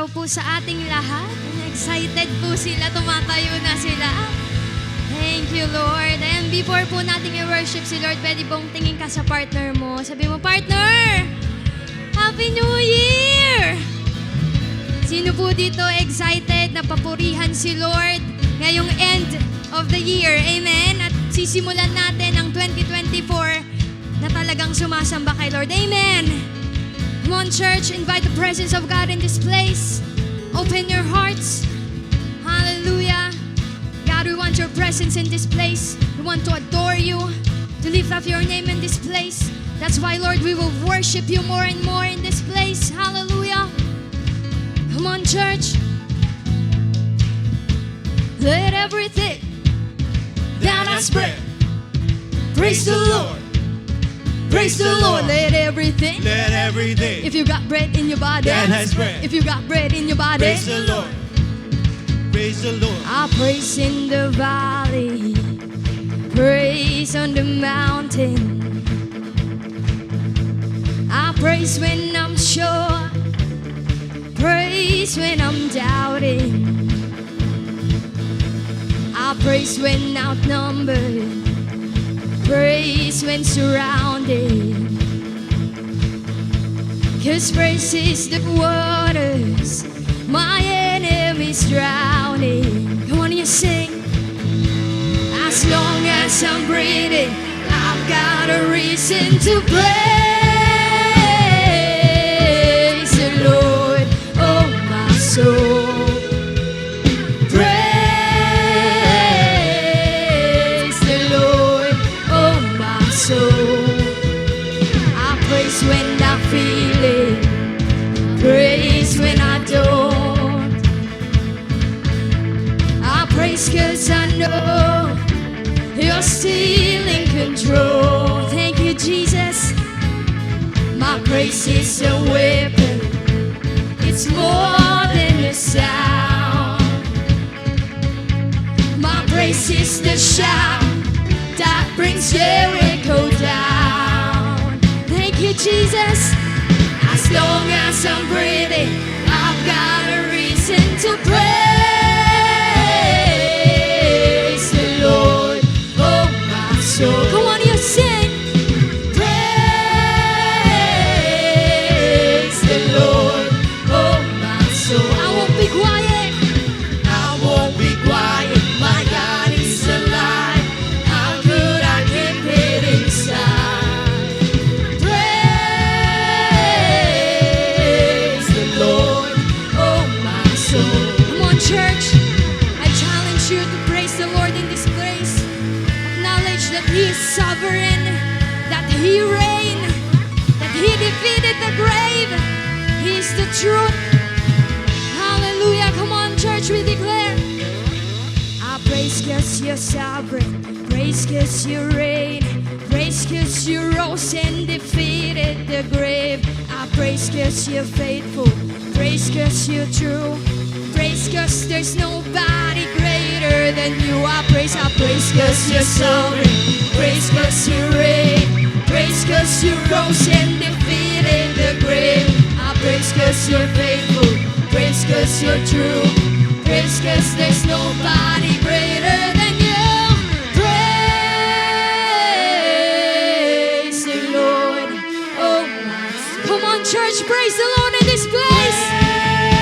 po sa ating lahat. Excited po sila, tumatayo na sila. Thank you, Lord. And before po natin i-worship si Lord, pwede bang tingin ka sa partner mo? Sabi mo, partner, Happy New Year! Sino po dito excited na papurihan si Lord ngayong end of the year? Amen? At sisimulan natin ang 2024 na talagang sumasamba kay Lord. Amen! Come on, church, invite the presence of God in this place. Open your hearts. Hallelujah. God, we want your presence in this place. We want to adore you, to lift up your name in this place. That's why, Lord, we will worship you more and more in this place. Hallelujah. Come on, church. Let everything that I spread praise the Lord. Praise the Lord. Let everything. If you got bread in your body, that has bread. If you got bread in your body, Praise the Lord. Praise the Lord. I praise in the valley, praise on the mountain. I praise when I'm sure, praise when I'm doubting. I praise when outnumbered, praise when surrounded. 'Cause praise is the waters my enemies drowning. Come on, you sing. As long as I'm breathing, I've got a reason to praise the Lord, oh my soul. When I feel it, praise when I don't. I praise 'cause I know you're still in control. Thank you, Jesus. My praise is a weapon, it's more than a sound. My praise is the shout that brings Jericho down. Thank you, Jesus. As long as I'm breathing, I've got a reason to praise the Lord, oh my soul. Come on, you sing. Praise the Lord, oh my soul. I won't be quiet. I won't be quiet. My God is alive. How could I keep it inside? Church, I challenge you to praise the Lord in this place. Acknowledge that He is sovereign, that He reigned, that He defeated the grave. He is the truth. Hallelujah. Come on, church, we declare. I praise 'cause you're sovereign, praise 'cause you reign, praise 'cause you rose and defeated the grave. I praise 'cause you're faithful, praise 'cause you're true. Praise 'cause there's nobody greater than you. I praise 'cause you're sovereign. Praise 'cause you reign. Praise 'cause you rose and defeated the grave. I praise 'cause you're faithful. Praise 'cause you're true. Praise 'cause there's nobody greater than you. Praise the Lord. Oh my. Come on, church, praise the Lord in this place.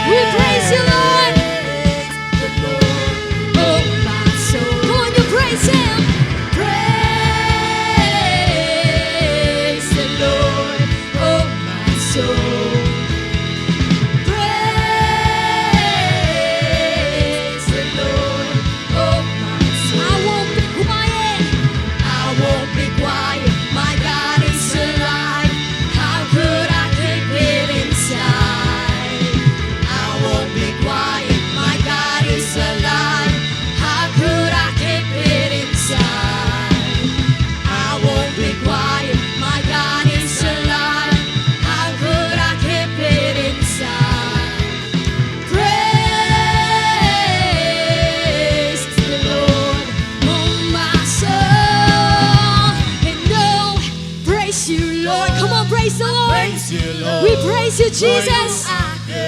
We praise you, Lord. Oh, my soul. Come on, you praise Him. Praise the Lord. Oh, my soul. Praise the Lord. Oh, my soul. I won't be quiet. I won't be quiet. My God is alive. How could I keep it inside? I won't be quiet, my God is alive. How could I keep it inside? I won't be quiet, my God is alive. How could I keep it inside? Praise the Lord, oh my soul. And oh, praise you, Lord. Come on, praise the Lord. Praise you, Lord. We praise you, Jesus.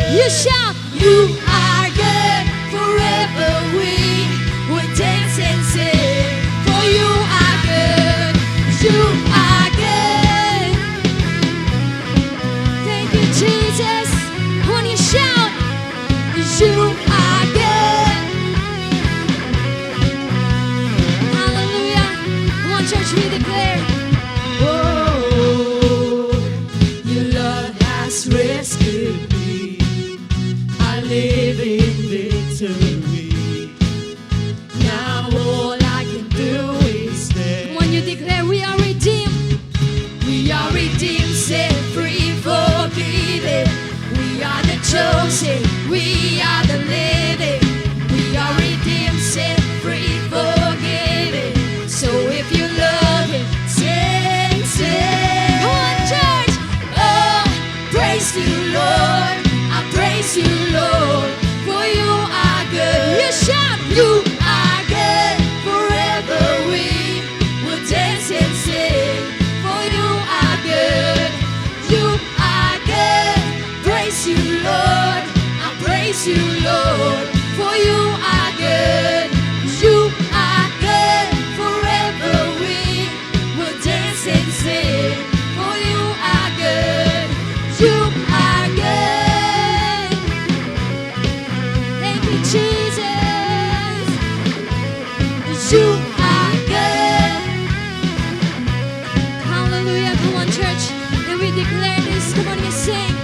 You shout, You are good. Forever we would dance and sing. For you are good. You are good. Thank you, Jesus. When you shout, you are good. Hallelujah. Come on, church, we declare. Oh, your love has rescued me. I live in victory. Now all I can do is stand. When you declare we are redeemed, we are redeemed, set free, forgiven. We are the chosen, we are the living. We are redeemed, set free, forgiven. So if you love Him, sing, sing. Come on, church. Oh, praise you, Lord. I praise you, Lord. For you are good. You shout, you are good. Forever we will dance and sing. For you are good. You are good. Praise you, Lord. I praise you, Lord. For you are good. You are good. Forever we will dance and sing. For you are good. You are good. Thank you, Jesus. You are good. Hallelujah. Come on, church. And we declare this. Come on, you sing.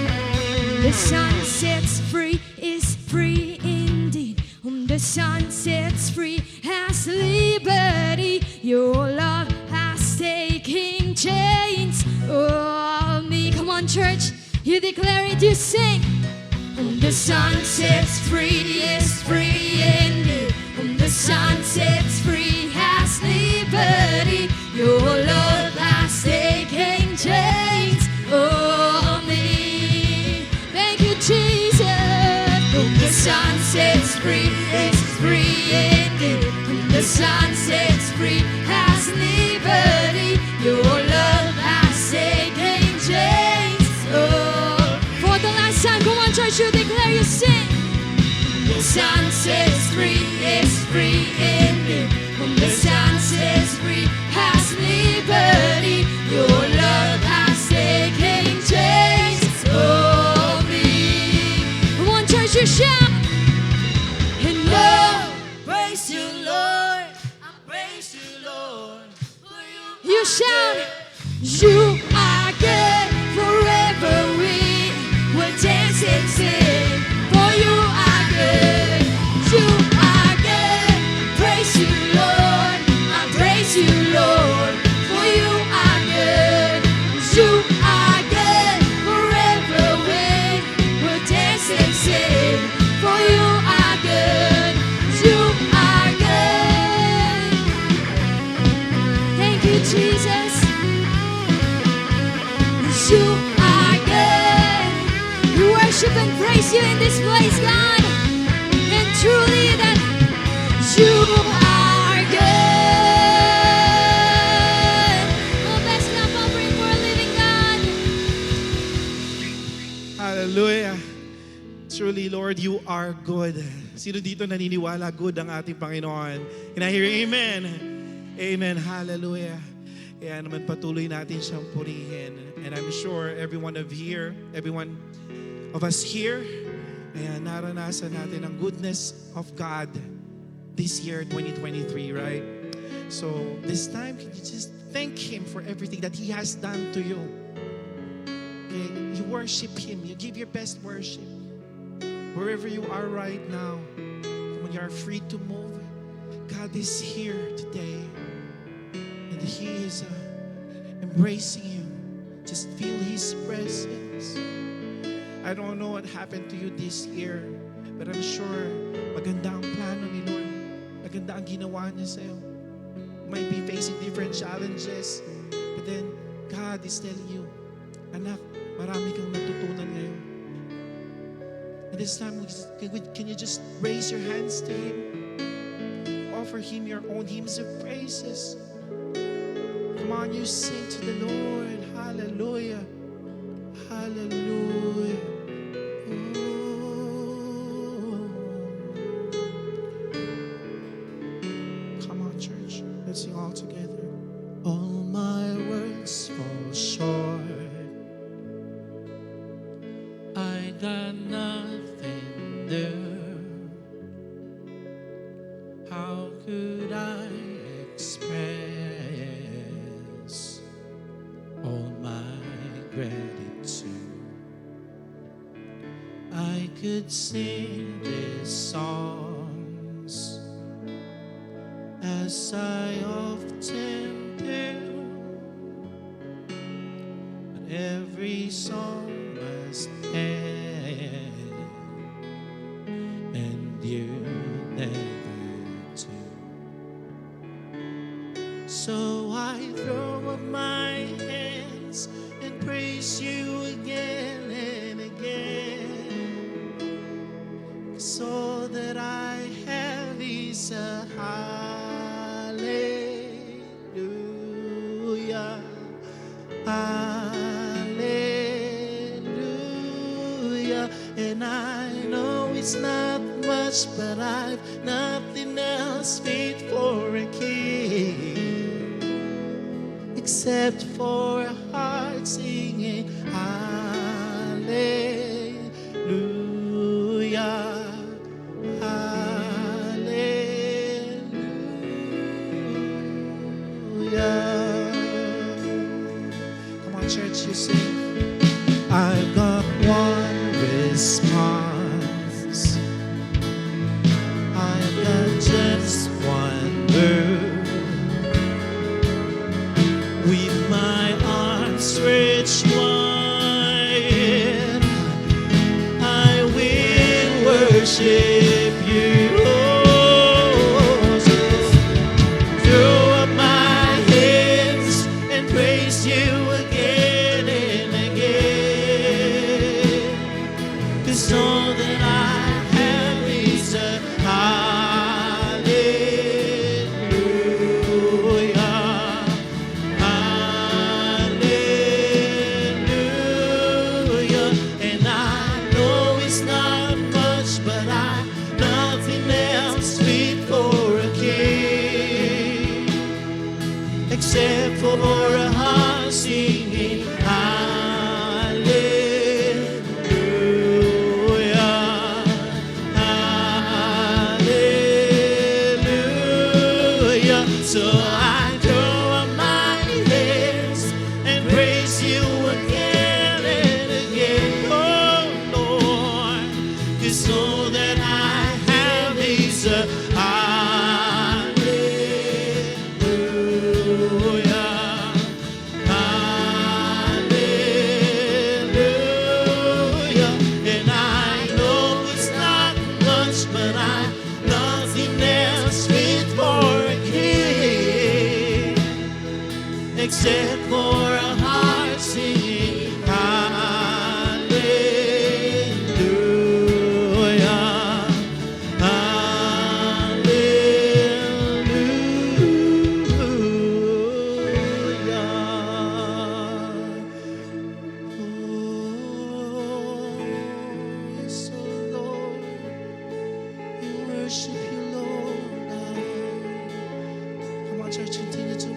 The sun sets free is free indeed. Whom the sun sets free has liberty. Your love has taken chains of me. Come on, church. You declare it, you sing. Whom the sun sets free is free indeed. Whom the sun sets free has liberty. Your love has taken chains of me. Thank you, Jesus. Whom the sun sets free is free indeed. Whom the sun sets free has liberty. Your love has taken chains. Oh, for the last time, come on, church, you declare, you sing. The sun sets free is free indeed. Whom the sun sets free has liberty. Your love has taken chains of me. Come on, church, you shout. And love, Praise you, Lord. I praise you, Lord. For you shout. You are good. Forever we will dance and sing. For you are good. You are good. Praise you, Lord. I praise you, Lord. For you are good. You are good. Forever we will dance and sing. For you are good. You are good. Thank you, Jesus. You are good. We worship and praise you in this place, God. And truly that you are good. Oh, best clap offering for a living God. Hallelujah. Truly, Lord, you are good. Sino dito naniniwala good ang ating Panginoon? Can I hear amen? Amen. Hallelujah. Kaya naman patuloy natin siyang purihin. And I'm sure every one of us here, ayan, naranasan natin ang goodness of God this year, 2023, right? So this time, can you just thank Him for everything that He has done to you? Okay? You worship Him. You give your best worship. Wherever you are right now, when you are free to move, God is here today. And He is embracing you. Just feel His presence. I don't know what happened to you this year, but I'm sure maganda ang plano ni Lord. Maganda ang ginawa niya sa'yo. You might be facing different challenges, but then God is telling you, anak, marami kang natutunan ngayon. And this time, can you just raise your hands to Him? Offer Him your own hymns of praises. Come on, you sing to the Lord. Hallelujah. Hallelujah. Oh. How could I express all my gratitude? I could sing these songs as I often do, but every song must end, and you never do. So I throw up my hands and praise you again and again, so that I have is a hallelujah, hallelujah. And I know it's not much, but I've nothing else fit for a king except for a heart singing hallelujah, hallelujah. Come on, church, you sing. I've got one response. I've got just one word. With my arms stretched wide, I will worship you. Oh, so throw up my hands and praise you again and again, 'cause all that I have is a hallelujah, hallelujah. And I know it's not much, but I've nothing else fit for a king except for a heart singing hallelujah, hallelujah. So I throw up my hands and praise you again and again, oh Lord, 'cause all that I have is a hallelujah, hallelujah. And I know it's not much, but I've nothing else fit for a king except for a heart singing hallelujah,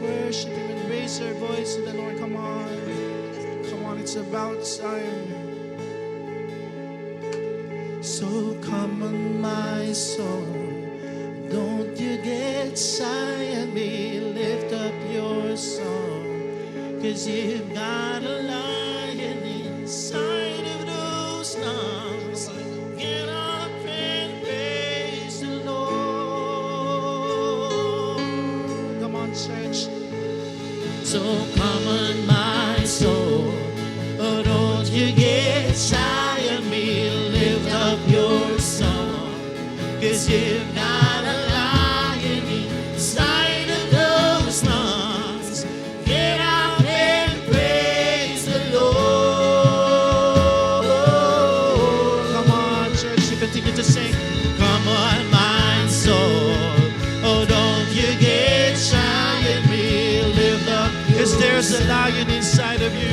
worship Him and raise our voice to the Lord. Come on. Come on, it's about time. So come on, my soul, don't you get shy of me. Lift up your song, 'cause you've got a lion inside of those lungs. Get up and praise the Lord. Come on, church. So come on, my soul, oh, don't you get shy of me. Lift up your song, 'cause you've got a lion inside of those lungs. Get up and praise the Lord. Come on, church, you continue to sing. Come on, my soul, oh, don't you get shy of me. Lift up, 'cause there's a lion inside of you.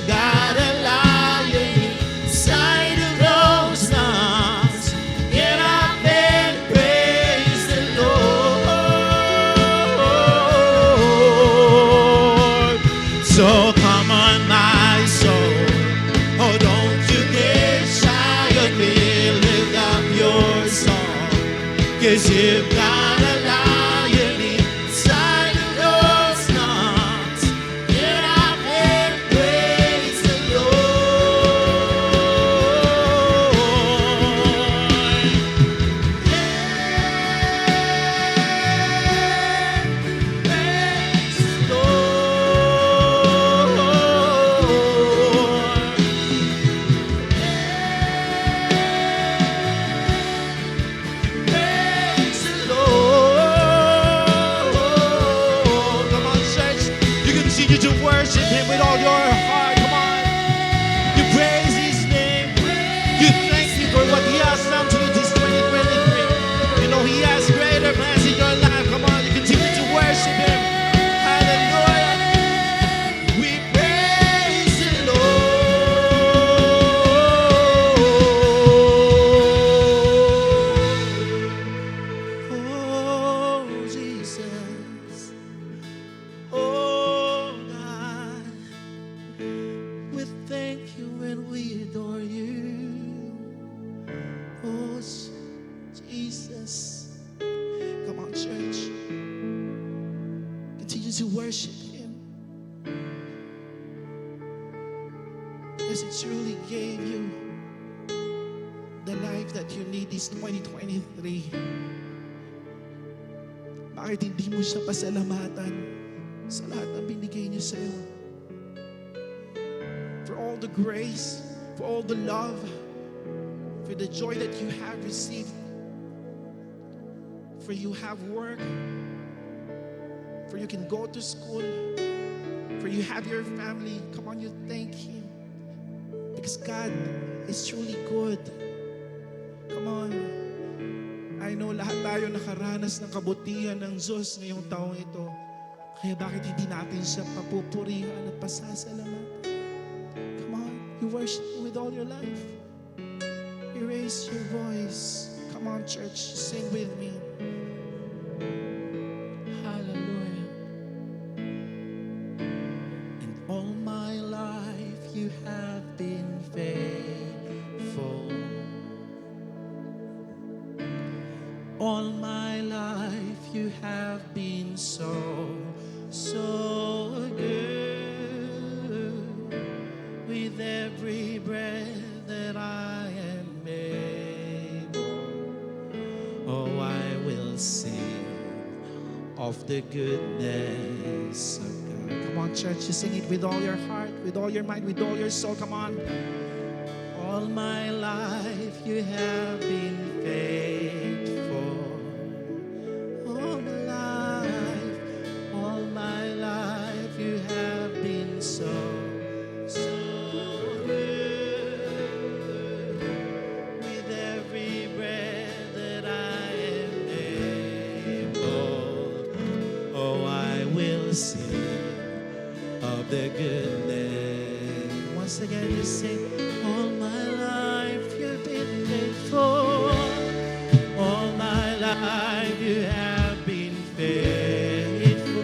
Got a lion inside of those lungs. Get up and praise the Lord. So come on, my soul, oh, don't you get shy of me. Lift up your song, 'cause 'Cause you've got a lion inside of those lungs. Get up and praise the Lord. Praise the Praise the Lord. Come on, church. You continue to worship Him with all your heart. Come on. You praise His name. You thank Him for what He has done to you this 2023. You know He has greater plans in your life. Come on. You continue to worship Him. Hallelujah. We praise the Lord. Oh, Jesus. Oh, God. We thank you and we adore you. Oh, Jesus. Come on, church. Continue to worship Him. Because it truly gave you the life that you need this 2023. Bakit hindi mo siya pasalamatan sa lahat ng binigay niya sa'yo? For all the grace, for all the love, for the joy that you have received, for you have work, for you can go to school, for you have your family. Come on, you thank Him. Because God is truly good. Come on. I know lahat tayo nakaranas ng kabutihan ng Diyos ngayong taong ito. Kaya bakit hindi natin siya papupurihan at pasasalamatan? Come on, you worship Him with all your life. You raise your voice. Come on, church, sing with me. Hallelujah. And all my life you have been faithful. All my life you have been so good. With every breath that I am able, oh, I will sing of the goodness of God. Come on, church, you sing it with all your heart, with all your mind, with all your soul. Come on. All my life you have been faithful. All my life you have been so good. With every breath that I am able, oh, I will sing of the goodness. Once again, you sing. All my life you've been faithful. All my life you have been faithful.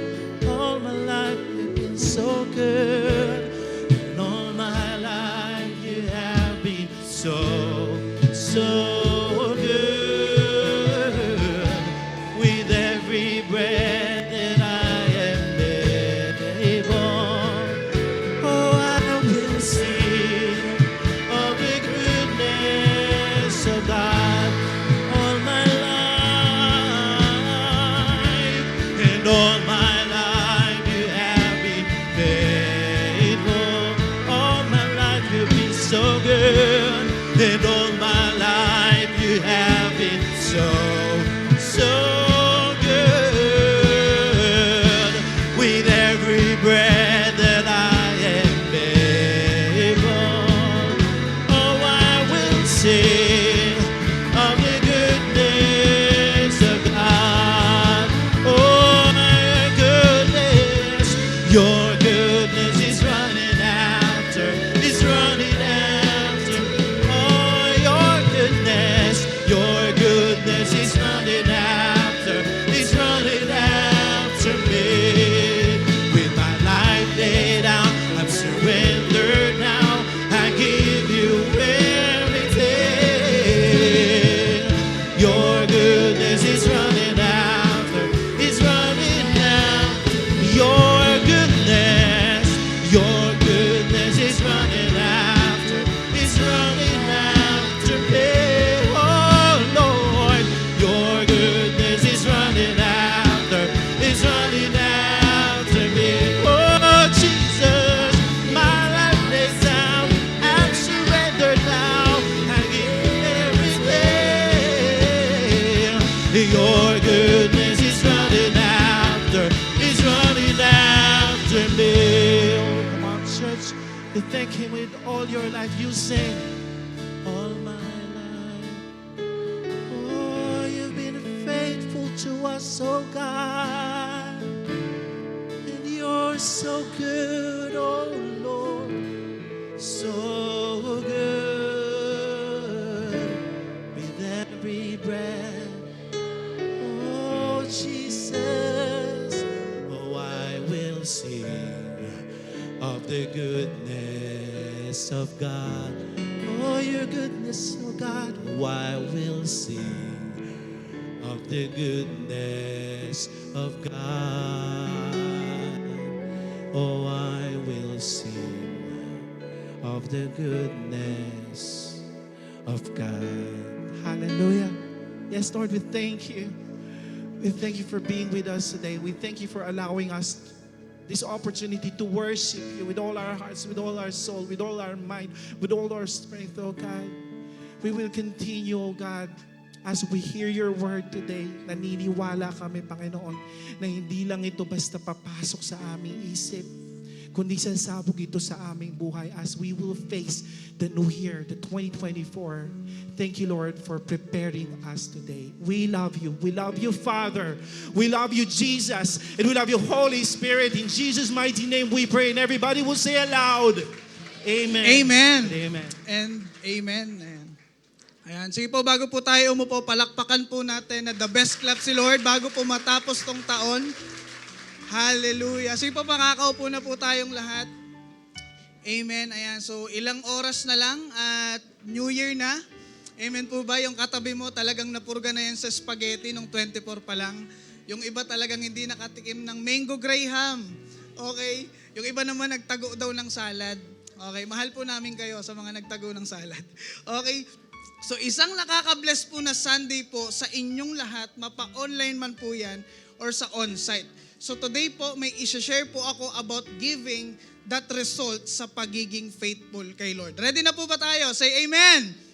All my life you've been so good. And all my life you have been so good. With every breath that I am able, oh, I will sing of the goodness of God. All my life to thank Him with all your life. You sing. All my life, oh, you've been faithful to us, oh God. And you're so good, oh Lord, so good. With every breath, oh Jesus, oh, I will sing of the goodness of God. Oh, your goodness, oh God, oh, I will sing of the goodness of God. Oh, I will sing of the goodness of God. Hallelujah. Yes, Lord, we thank you. We thank you for being with us today. We thank you for allowing us this opportunity to worship you with all our hearts, with all our soul, with all our mind, with all our strength, oh God. We will continue, oh God, as we hear your word today. Naniniwala kami, Panginoon, na hindi lang ito basta papasok sa aming isip, kundi sasabog ito sa aming buhay as we will face the new year, the 2024. Thank you, Lord, for preparing us today. We love you. We love you, Father. We love you, Jesus. And we love you, Holy Spirit. In Jesus' mighty name we pray. And everybody will say aloud, Amen. Amen. And amen. And amen. Ayan. Sige po, bago po tayo umupo, palakpakan po natin na the best clap si Lord bago po matapos tong taon. Hallelujah. Sige po, makakaupo na po tayong lahat. Amen. Ayan. So, ilang oras na lang at New Year na. Amen po ba? Yung katabi mo talagang napurga na yan sa spaghetti nung 24 pa lang. Yung iba talagang hindi nakatikim ng mango graham. Okay? Yung iba naman nagtago daw ng salad. Okay? Mahal po namin kayo sa mga nagtago ng salad. Okay? So isang nakaka-bless po na Sunday po sa inyong lahat, mapa-online man po yan or sa on-site. So today po may i-share po ako about giving that result sa pagiging faithful kay Lord. Ready na po ba tayo? Say amen!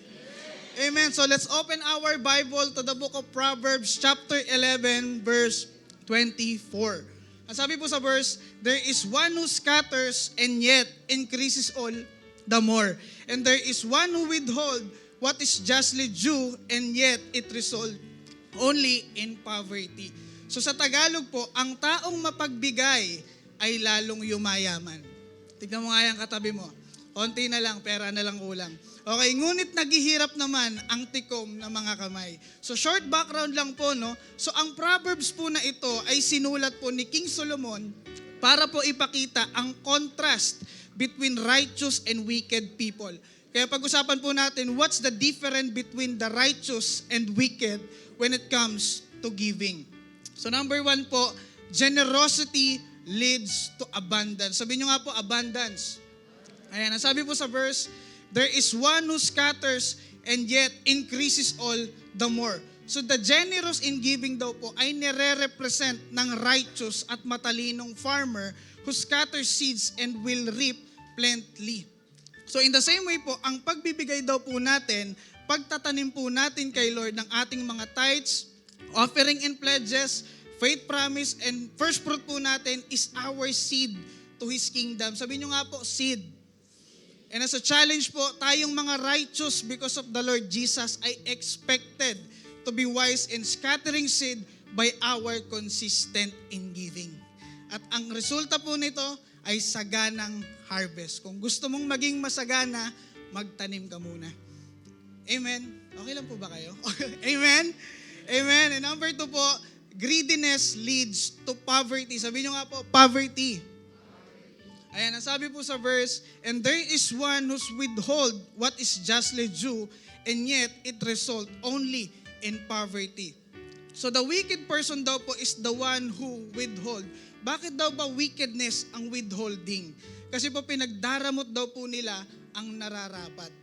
Amen. So let's open our Bible to the book of Proverbs chapter 11 verse 24. Ang sabi po sa verse, there is one who scatters and yet increases all the more. And there is one who withhold what is justly due and yet it result only in poverty. So sa Tagalog po, ang taong mapagbigay ay lalong yumayaman. Tignan mo nga yung katabi mo. Konti na lang, pera na lang kulang. Okay, ngunit naghihirap naman ang tikom ng mga kamay. So short background lang po, no? So ang Proverbs po na ito ay sinulat po ni King Solomon para po ipakita ang contrast between righteous and wicked people. Kaya pag-usapan po natin, what's the difference between the righteous and wicked when it comes to giving? So number 1 po, generosity leads to abundance. Sabihin nyo nga po, abundance. Ayan, ang sabi po sa verse, there is one who scatters and yet increases all the more. So the generous in giving daw po ay nire-represent ng righteous at matalinong farmer who scatters seeds and will reap plentifully. So in the same way po, ang pagbibigay daw po natin, pagtatanim po natin kay Lord ng ating mga tithes, offering and pledges, faith promise, and first fruit po natin is our seed to His kingdom. Sabihin nyo nga po, seed. And as a challenge po, tayong mga righteous because of the Lord Jesus ay expected to be wise in scattering seed by our consistent in giving. At ang resulta po nito ay saganang harvest. Kung gusto mong maging masagana, magtanim ka muna. Amen? Okay lang po ba kayo? Amen? Amen. And number 2 po, greediness leads to poverty. Sabihin nyo nga po, poverty. Ayan, ang sabi po sa verse, and there is one who's withhold what is justly due, and yet it result only in poverty. So the wicked person daw po is the one who withhold. Bakit daw ba wickedness ang withholding? Kasi po pinagdaramot daw po nila ang nararapat.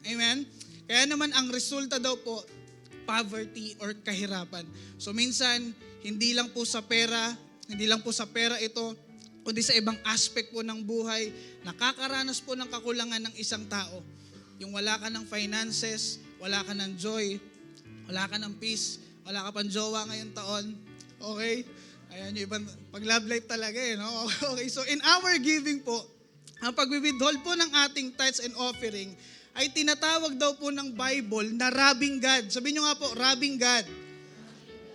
Amen? Kaya naman ang resulta daw po, poverty or kahirapan. So minsan, hindi lang po sa pera ito, kundi sa ibang aspect po ng buhay, nakakaranas po ng kakulangan ng isang tao. Yung wala ka ng finances, wala ka ng joy, wala ka ng peace, wala ka pang jowa ngayong taon. Okay? Ayan yung ibang pag love life talaga no? Okay, so in our giving po, ang pag-withhold po ng ating tithes and offering ay tinatawag daw po ng Bible na robbing God. Sabihin nyo nga po, robbing God.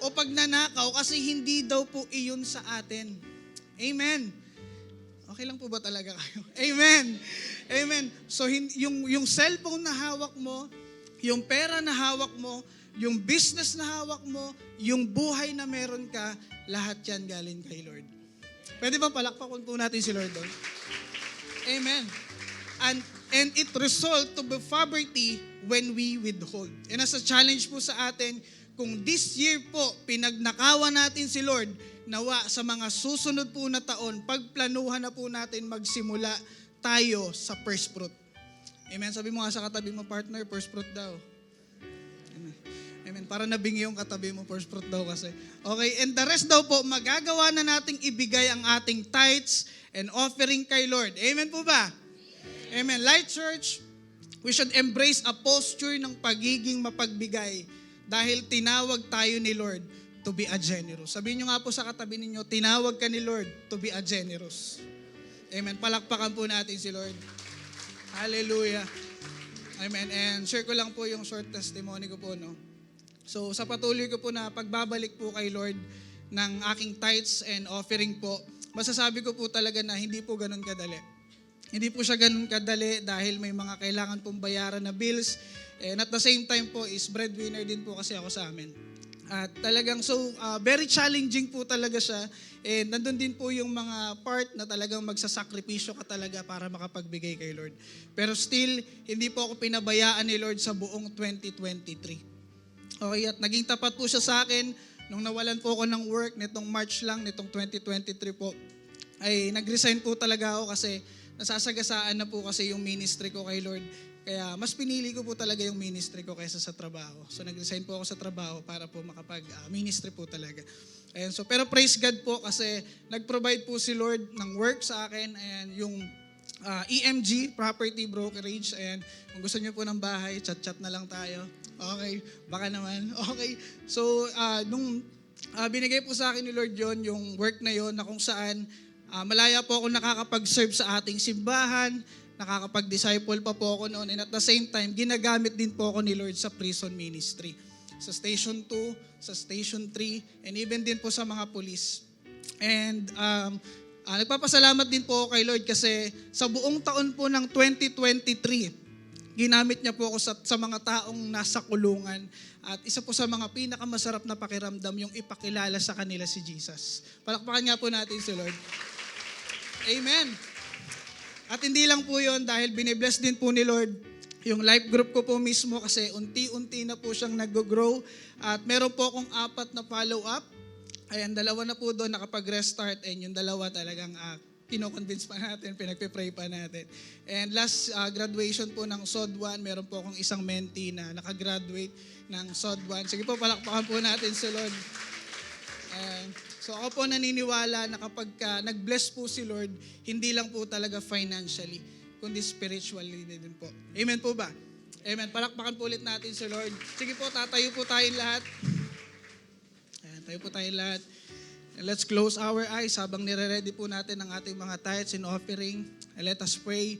O pagnanakaw kasi hindi daw po iyon sa atin. Amen. Okay lang po ba talaga kayo? Amen. Amen. So yung cellphone na hawak mo, yung pera na hawak mo, yung business na hawak mo, yung buhay na meron ka, lahat yan galing kay Lord. Pwede ba palakpakan po natin si Lord doon? Amen. And it result to be poverty when we withhold. And as a challenge po sa atin, kung this year po, pinagnakawan natin si Lord, nawa sa mga susunod po na taon, pagplanuhan na po natin magsimula tayo sa first fruit. Amen. Sabi mo nga sa katabi mo, partner, first fruit daw. Amen. Amen. Para nabingi yung katabi mo, first fruit daw kasi. Okay, and the rest daw po, magagawa na nating ibigay ang ating tithes and offering kay Lord. Amen po ba? Amen. Light Church, we should embrace a posture ng pagiging mapagbigay dahil tinawag tayo ni Lord to be a generous. Sabihin nyo nga po sa katabi ninyo, tinawag ka ni Lord to be a generous. Amen. Palakpakan po natin si Lord. Hallelujah. Amen. And share ko lang po yung short testimony ko po, no? So, sa patuloy ko po na pagbabalik po kay Lord ng aking tithes and offering po, masasabi ko po talaga na hindi po ganun kadali. Hindi po siya ganun kadali dahil may mga kailangan pong bayaran na bills. And at the same time po is breadwinner din po kasi ako sa amin. At talagang very challenging po talaga siya. And nandun din po yung mga part na talagang magsasakripisyo ka talaga para makapagbigay kay Lord. Pero still, hindi po ako pinabayaan ni Lord sa buong 2023. Okay, at naging tapat po siya sa akin nung nawalan po ako ng work nitong March lang, nitong 2023 po. Ay nag-resign po talaga ako kasi nasasagasaan na po kasi yung ministry ko kay Lord. Kaya mas pinili ko po talaga yung ministry ko kaysa sa trabaho. So nag-resign po ako sa trabaho para po makapag-ministry po talaga. Ayan, so, pero praise God po kasi nag-provide po si Lord ng work sa akin and yung EMG, Property Brokerage. And kung gusto niyo po ng bahay, chat-chat na lang tayo. Okay, baka naman. Okay, so nung binigay po sa akin ni Lord yon yung work na yon na kung saan malaya po ako nakakapag-serve sa ating simbahan, nakakapag-disciple pa po ako noon, and at the same time, ginagamit din po ako ni Lord sa prison ministry. Sa Station 2, sa Station 3, and even din po sa mga police. And nagpapasalamat din po ako kay Lord kasi sa buong taon po ng 2023, ginamit niya po ako sa mga taong nasa kulungan. At isa po sa mga pinakamasarap na pakiramdam yung ipakilala sa kanila si Jesus. Palakpakan nga po natin si Lord. Amen. At hindi lang po yun, dahil binibless din po ni Lord yung life group ko po mismo kasi unti-unti na po siyang nag-grow. At meron po akong 4 na follow-up. Ayan, 2 na po doon nakapag-restart and yung 2 talagang kino-convince pa natin, pinagpe-pray pa natin. And last graduation po ng SOD 1, meron po akong isang mentee na nakagraduate ng SOD 1. Sige po, palakpakan po natin si Lord. So ako po naniniwala na kapag nag-bless po si Lord, hindi lang po talaga financially, kundi spiritually din po. Amen po ba? Amen. Palakpakan po ulit natin si Lord. Sige po, tatayo po tayong lahat. Ayan, tayo po tayong lahat. And let's close our eyes habang nire-ready po natin ang ating mga tithes and offering. And let us pray.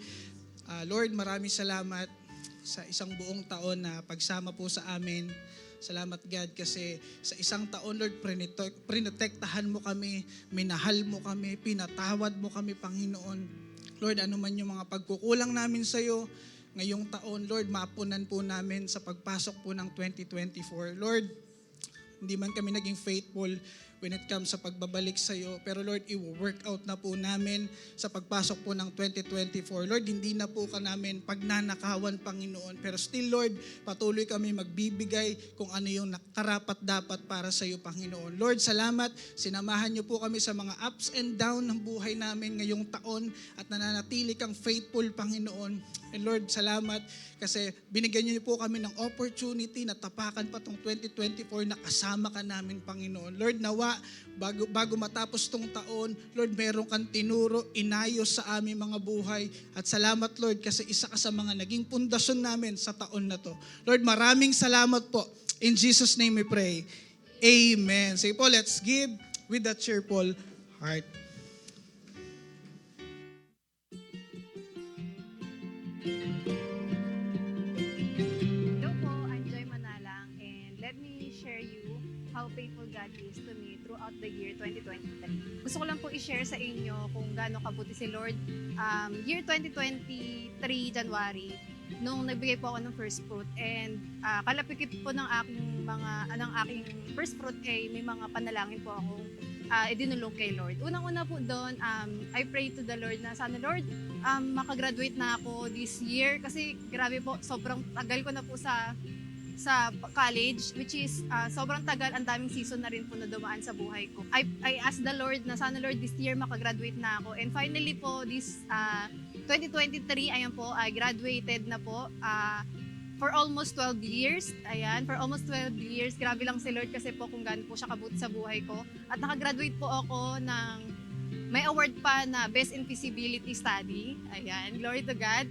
Lord, maraming salamat sa isang buong taon na pagsama po sa amin. Salamat God kasi sa isang taon, Lord, prinotektahan mo kami, minahal mo kami, pinatawad mo kami, Panginoon. Lord, ano man yung mga pagkukulang namin sa iyo ngayong taon, Lord, maapunan po namin sa pagpasok po ng 2024. Lord, hindi man kami naging faithful when it comes sa pagbabalik sa iyo. Pero Lord, i-work out na po namin sa pagpasok po ng 2024. Lord, hindi na po ka namin pagnanakawan, Panginoon. Pero still, Lord, patuloy kami magbibigay kung ano yung karapat dapat para sa iyo, Panginoon. Lord, salamat. Sinamahan niyo po kami sa mga ups and down ng buhay namin ngayong taon at nananatili kang faithful, Panginoon. And Lord, salamat kasi binigyan niyo po kami ng opportunity na tapakan pa tong 2024 na kasama ka namin, Panginoon. Lord, nawa, bago matapos tong taon, Lord, meron kang tinuro, inayos sa aming mga buhay. At salamat, Lord, kasi isa ka sa mga naging pundasyon namin sa taon na to. Lord, maraming salamat po. In Jesus' name we pray. Amen. Sige po, let's give with a cheerful heart. throughout the year 2023. Gusto ko lang po i-share sa inyo kung gaano kabuti si Lord. Year 2023, January, nung nagbigay po ako ng first fruit, and kalapikit po ng aking first fruit ay may mga panalangin po akong idinulong kay Lord. Unang-una po doon, I pray to the Lord na sana Lord, makagraduate na ako this year kasi grabe po, sobrang tagal ko na po sa college, which is sobrang tagal, ang daming season na rin po na dumaan sa buhay ko. I asked the Lord na sana Lord this year makagraduate na ako, and finally po this 2023, ayan po, I graduated na po for almost 12 years. Ayan, for almost 12 years. Grabe lang si Lord kasi po kung gaano po siya kabuti sa buhay ko. At nakagraduate po ako ng may award pa na Best in Feasibility Study. Ayan, glory to God.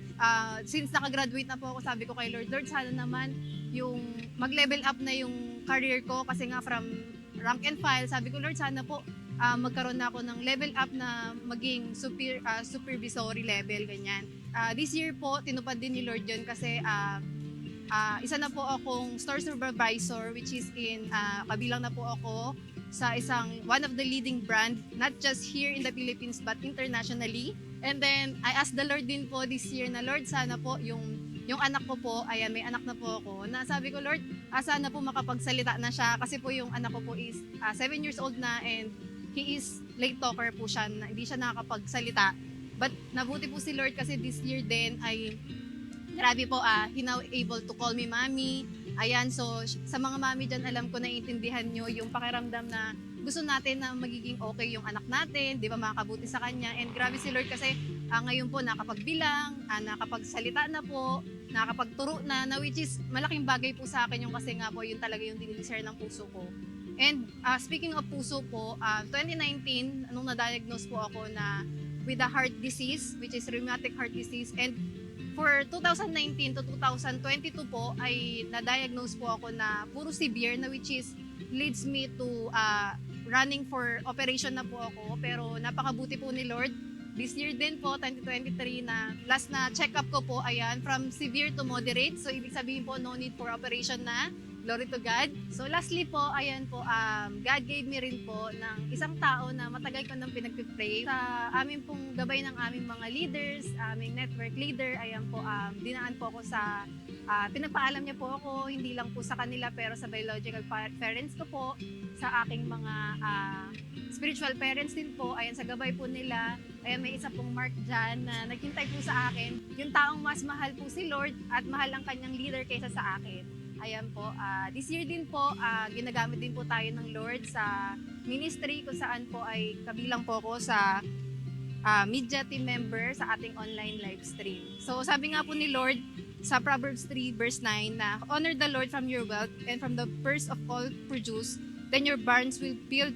Since nakagraduate na po ako, sabi ko kay Lord, Lord, sana naman yung mag-level up na yung career ko kasi nga from rank and file, sabi ko, Lord, sana po magkaroon na ako ng level up na maging supervisory level, ganyan. This year po, tinupad din ni Lord yun kasi isa na po akong store supervisor, which is in kabilang na po ako sa one of the leading brand, not just here in the Philippines but internationally. And then I asked the Lord din po this year na Lord, sana po yung anak ko po, ayan, may anak na po ako, na sabi ko, Lord, sana po makapagsalita na siya kasi po yung anak ko po is 7 years old na, and he is late talker po siya, hindi siya nakakapagsalita. But nabuti po si Lord kasi this year din ay grabe po, he now able to call me mommy. Ayan, so sa mga mami dyan, alam ko naiintindihan nyo yung pakiramdam na gusto natin na magiging okay yung anak natin, di ba, makakabuti sa kanya. And grabe si Lord kasi ngayon po nakapagbilang, nakapagsalita na po, nakapagturo na, which is malaking bagay po sa akin yung kasi nga po yun talaga yung dinidesire ng puso ko. And speaking of puso po, 2019, nung na-diagnose po ako na with a heart disease, which is rheumatic heart disease, and for 2019 to 2022 po ay na-diagnose po ako na puro severe na, which is leads me to running for operation na po ako. Pero napakabuti po ni Lord. This year din po, 2023, na last na check-up ko po, ayan, from severe to moderate. So ibig sabihin po, no need for operation na. Glory to God. So lastly po, ayan po, God gave me rin po ng isang tao na matagal ko nang pinagpipray. Sa amin pong gabay ng aming mga leaders, aming network leader, ayan po, dinaan po ako sa, pinagpaalam niya po ako, hindi lang po sa kanila, pero sa biological parents ko po, sa aking mga spiritual parents din po, ayan, sa gabay po nila. Ayan, may isa pong Mark dyan na naghintay po sa akin. Yung taong mas mahal po si Lord at mahal ang kanyang leader kaysa sa akin. Ayan po, this year din po, ginagamit din po tayo ng Lord sa ministry kung saan po ay kabilang po ako sa media team member sa ating online live stream. So sabi nga po ni Lord sa Proverbs 3 verse 9 na, honor the Lord from your wealth and from the purse of all produce, then your barns will fill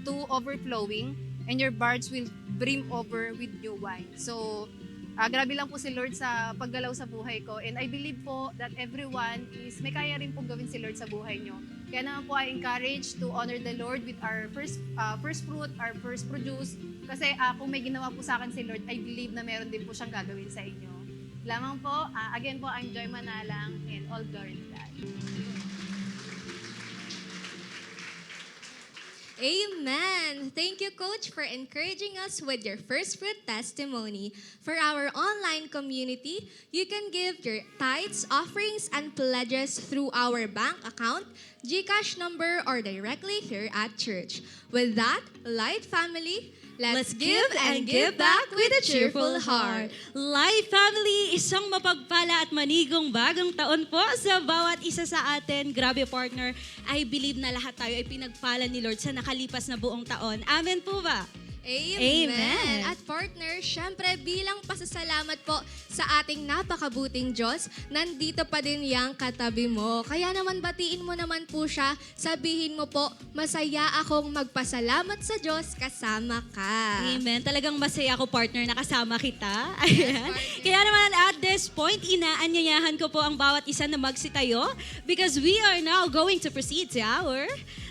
to overflowing and your barns will brim over with new wine. So, grabe lang po si Lord sa paggalaw sa buhay ko, and I believe po that everyone is may kaya rin po gawin si Lord sa buhay nyo. Kaya naman po I encourage to honor the Lord with our first fruit, our first produce, kasi kung may ginawa po sa akin si Lord, I believe na meron din po siyang gagawin sa inyo. Lamang po, again po, I'm Joy Manalang, and all glory to God. Amen. Thank you, Coach, for encouraging us with your first fruit testimony. For our online community, you can give your tithes, offerings, and pledges through our bank account, GCash number, or directly here at church. With that, Light Family, let's give and give back with a cheerful heart. Life Family, isang mapagpala at manigong bagong taon po sa bawat isa sa atin. Grabe, partner, I believe na lahat tayo ay pinagpala ni Lord sa nakalipas na buong taon. Amen po ba? Amen. At partner, syempre bilang pasasalamat po sa ating napakabuting Diyos, nandito pa din yang katabi mo. Kaya naman batiin mo naman po siya, sabihin mo po, masaya akong magpasalamat sa Diyos kasama ka. Amen. Talagang masaya ako, partner, na kasama kita. Ayan. Kaya naman at this point, inaanyayahan ko po ang bawat isa na magsitayo because we are now going to proceed to our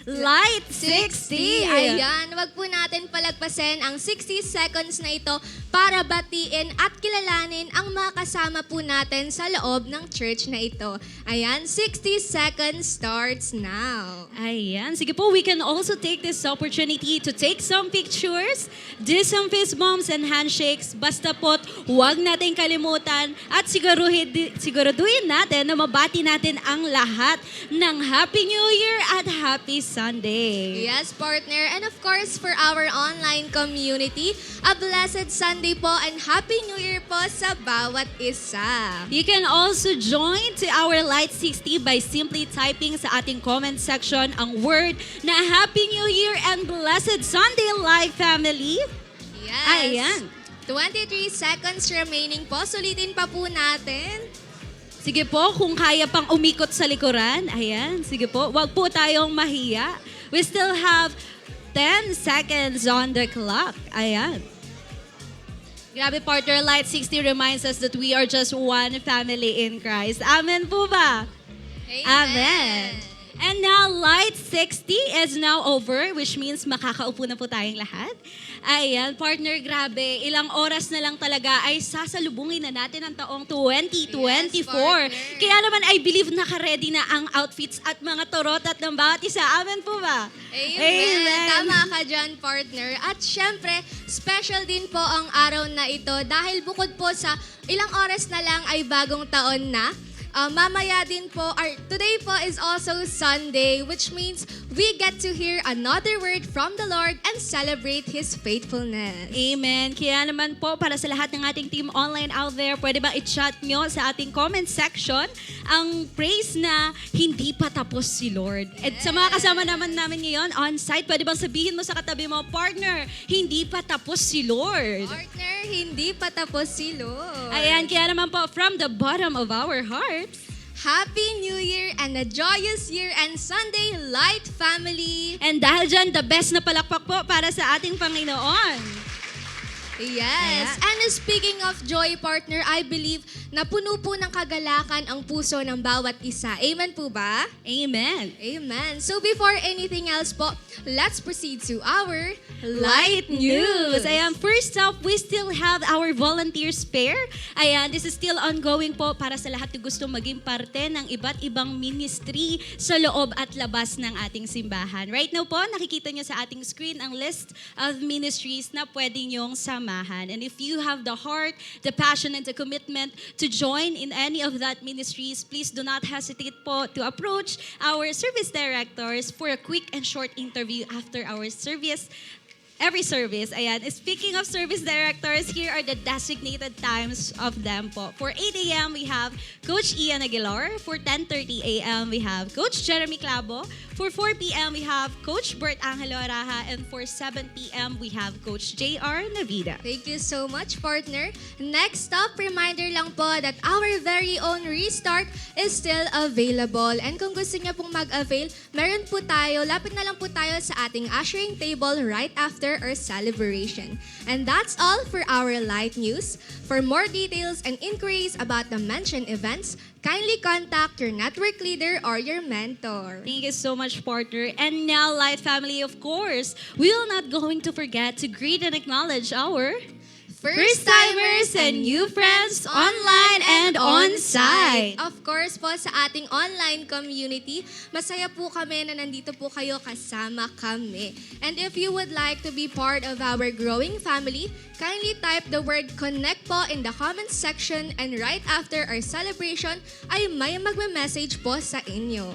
Light 60. Ayan, wag po natin palagpasin ang 60 seconds na ito para batiin at kilalanin ang mga kasama po natin sa loob ng church na ito. Ayan, 60 seconds starts now. Ayan. Sige po, we can also take this opportunity to take some pictures, do some fist bumps and handshakes. Basta po't huwag natin kalimutan at siguraduhin natin na mabati natin ang lahat ng Happy New Year at Happy Sunday. Yes, partner. And of course, for our online community, a blessed Sunday po and Happy New Year po sa bawat isa. You can also join to our Light 60 by simply typing sa ating comment section ang word na Happy New Year and Blessed Sunday Live Family. Yes. Ayan. 23 seconds remaining po. Sulitin pa po natin. Sige po, kung kaya pang umikot sa likuran, ayan, sige po, wag po tayong mahiya. We still have 10 seconds on the clock. Ayan. Grabe, partner, Light 60 reminds us that we are just one family in Christ. Amen po ba? Amen. And now, Light 60 is now over, which means makakaupo na po tayong lahat. Ayan, partner, grabe. Ilang oras na lang talaga ay sasalubungin na natin ang taong 2024. Yes, partner. Kaya naman, I believe naka-ready na ang outfits at mga torot at ng bawat isa. Amen po ba? Amen. Tama ka dyan, partner. At syempre, special din po ang araw na ito dahil bukod po sa ilang oras na lang ay bagong taon na. Mamaya din po, today po is also Sunday, which means we get to hear another word from the Lord and celebrate His faithfulness. Amen. Kaya naman po, para sa lahat ng ating team online out there, pwede ba i-chat nyo sa ating comment section ang praise na hindi pa tapos si Lord. At sa mga kasama naman namin ngayon on-site, pwede bang sabihin mo sa katabi mo, partner, hindi pa tapos si Lord. Partner, hindi pa tapos si Lord. Ayan, kaya naman po, from the bottom of our hearts, Happy New Year and a joyous year and Sunday Light family. and dahil dyan, the best na palakpak po para sa ating Panginoon. Yes. Ayan. And speaking of joy, partner, I believe na puno po ng kagalakan ang puso ng bawat isa. Amen po ba? Amen. Amen. So before anything else po, let's proceed to our Light News. Ayan, first up, we still have our volunteers pair. Ayan, this is still ongoing po para sa lahat na gusto maging parte ng iba't ibang ministry sa loob at labas ng ating simbahan. Right now po, nakikita nyo sa ating screen ang list of ministries na pwede nyong samahan. And if you have the heart, the passion, and the commitment to join in any of that ministries, please do not hesitate po to approach our service directors for a quick and short interview after our service. Every service. Ayan. Speaking of service directors, here are the designated times of them po. For 8 a.m., we have Coach Ian Aguilar. For 10:30 a.m., we have Coach Jeremy Clavo. For 4 p.m., we have Coach Bert Angelo Araha. And for 7 p.m., we have Coach J.R. Navida. Thank you so much, partner. Next up, reminder lang po that our very own Restart is still available. And kung gusto niyo pong mag-avail, meron po tayo, lapit na lang po tayo sa ating ushering table right after our celebration. And that's all for our Light News. For more details and inquiries about the mentioned events, kindly contact your network leader or your mentor. Thank you so much, partner. And now, Light family, of course, we are not going to forget to greet and acknowledge our first-timers and new friends online and on-site. Of course po, sa ating online community, masaya po kami na nandito po kayo kasama kami. And if you would like to be part of our growing family, kindly type the word connect po in the comments section and right after our celebration ay may magme-message po sa inyo.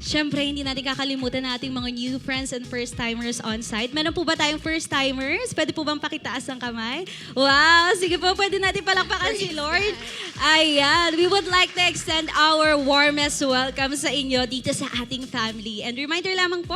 Siyempre, hindi natin kakalimutan nating mga new friends and first-timers on-site. Meron po ba tayong first-timers? Pwede po bang pakitaas ang kamay? Wow! Sige po, pwede natin palakpakan si Lord. Ayan, we would like to extend our warmest welcome sa inyo dito sa ating family. And reminder lamang po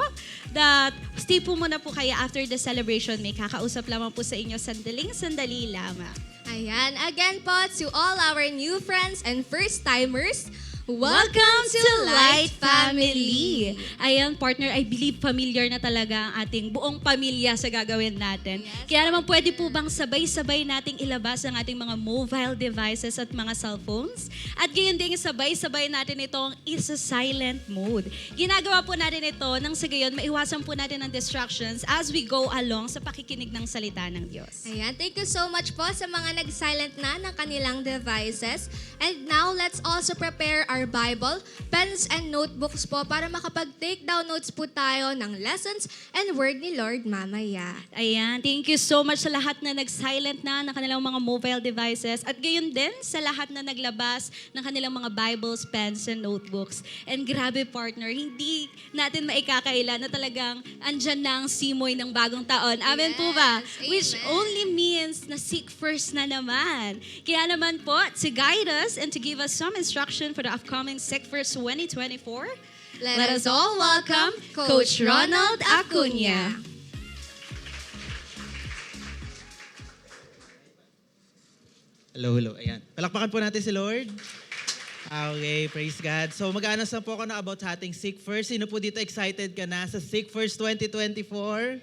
that stay po muna po kayo after the celebration. May kakausap lamang po sa inyo sandali lamang. Ayan, again po to all our new friends and first-timers, Welcome to Light Family! Ayan, partner, I believe familiar na talaga ang ating buong pamilya sa gagawin natin. Kaya naman pwede po bang sabay-sabay nating ilabas ang ating mga mobile devices at mga cellphones? At gayon din, sabay-sabay natin itong isa-silent mode. Ginagawa po natin ito nang sa gayon, maiwasan po natin ang distractions as we go along sa pakikinig ng salita ng Diyos. Ayan, thank you so much po sa mga nag-silent na ng kanilang devices. And now, let's also prepare our Bible, pens and notebooks po para makapag-take down notes po tayo ng lessons and word ni Lord mamaya. Ayan, thank you so much sa lahat na nag-silent na ng kanilang mga mobile devices at gayon din sa lahat na naglabas ng kanilang mga Bibles, pens, and notebooks. And grabe partner, hindi natin maikakaila na talagang andyan na ang simoy ng bagong taon. Amen po ba? Yes, Which amen. only means na seek first na naman. Kaya naman po, to guide us and to give us some instruction for the upcoming Seek First 2024, Let us all welcome Coach Ronald Acuña. Hello. Ayan. Palakpakan po natin si Lord. Okay, praise God. So mag-aanos na po ako na about sa ating Seek First. Sino po dito excited ka na sa Seek First 2024?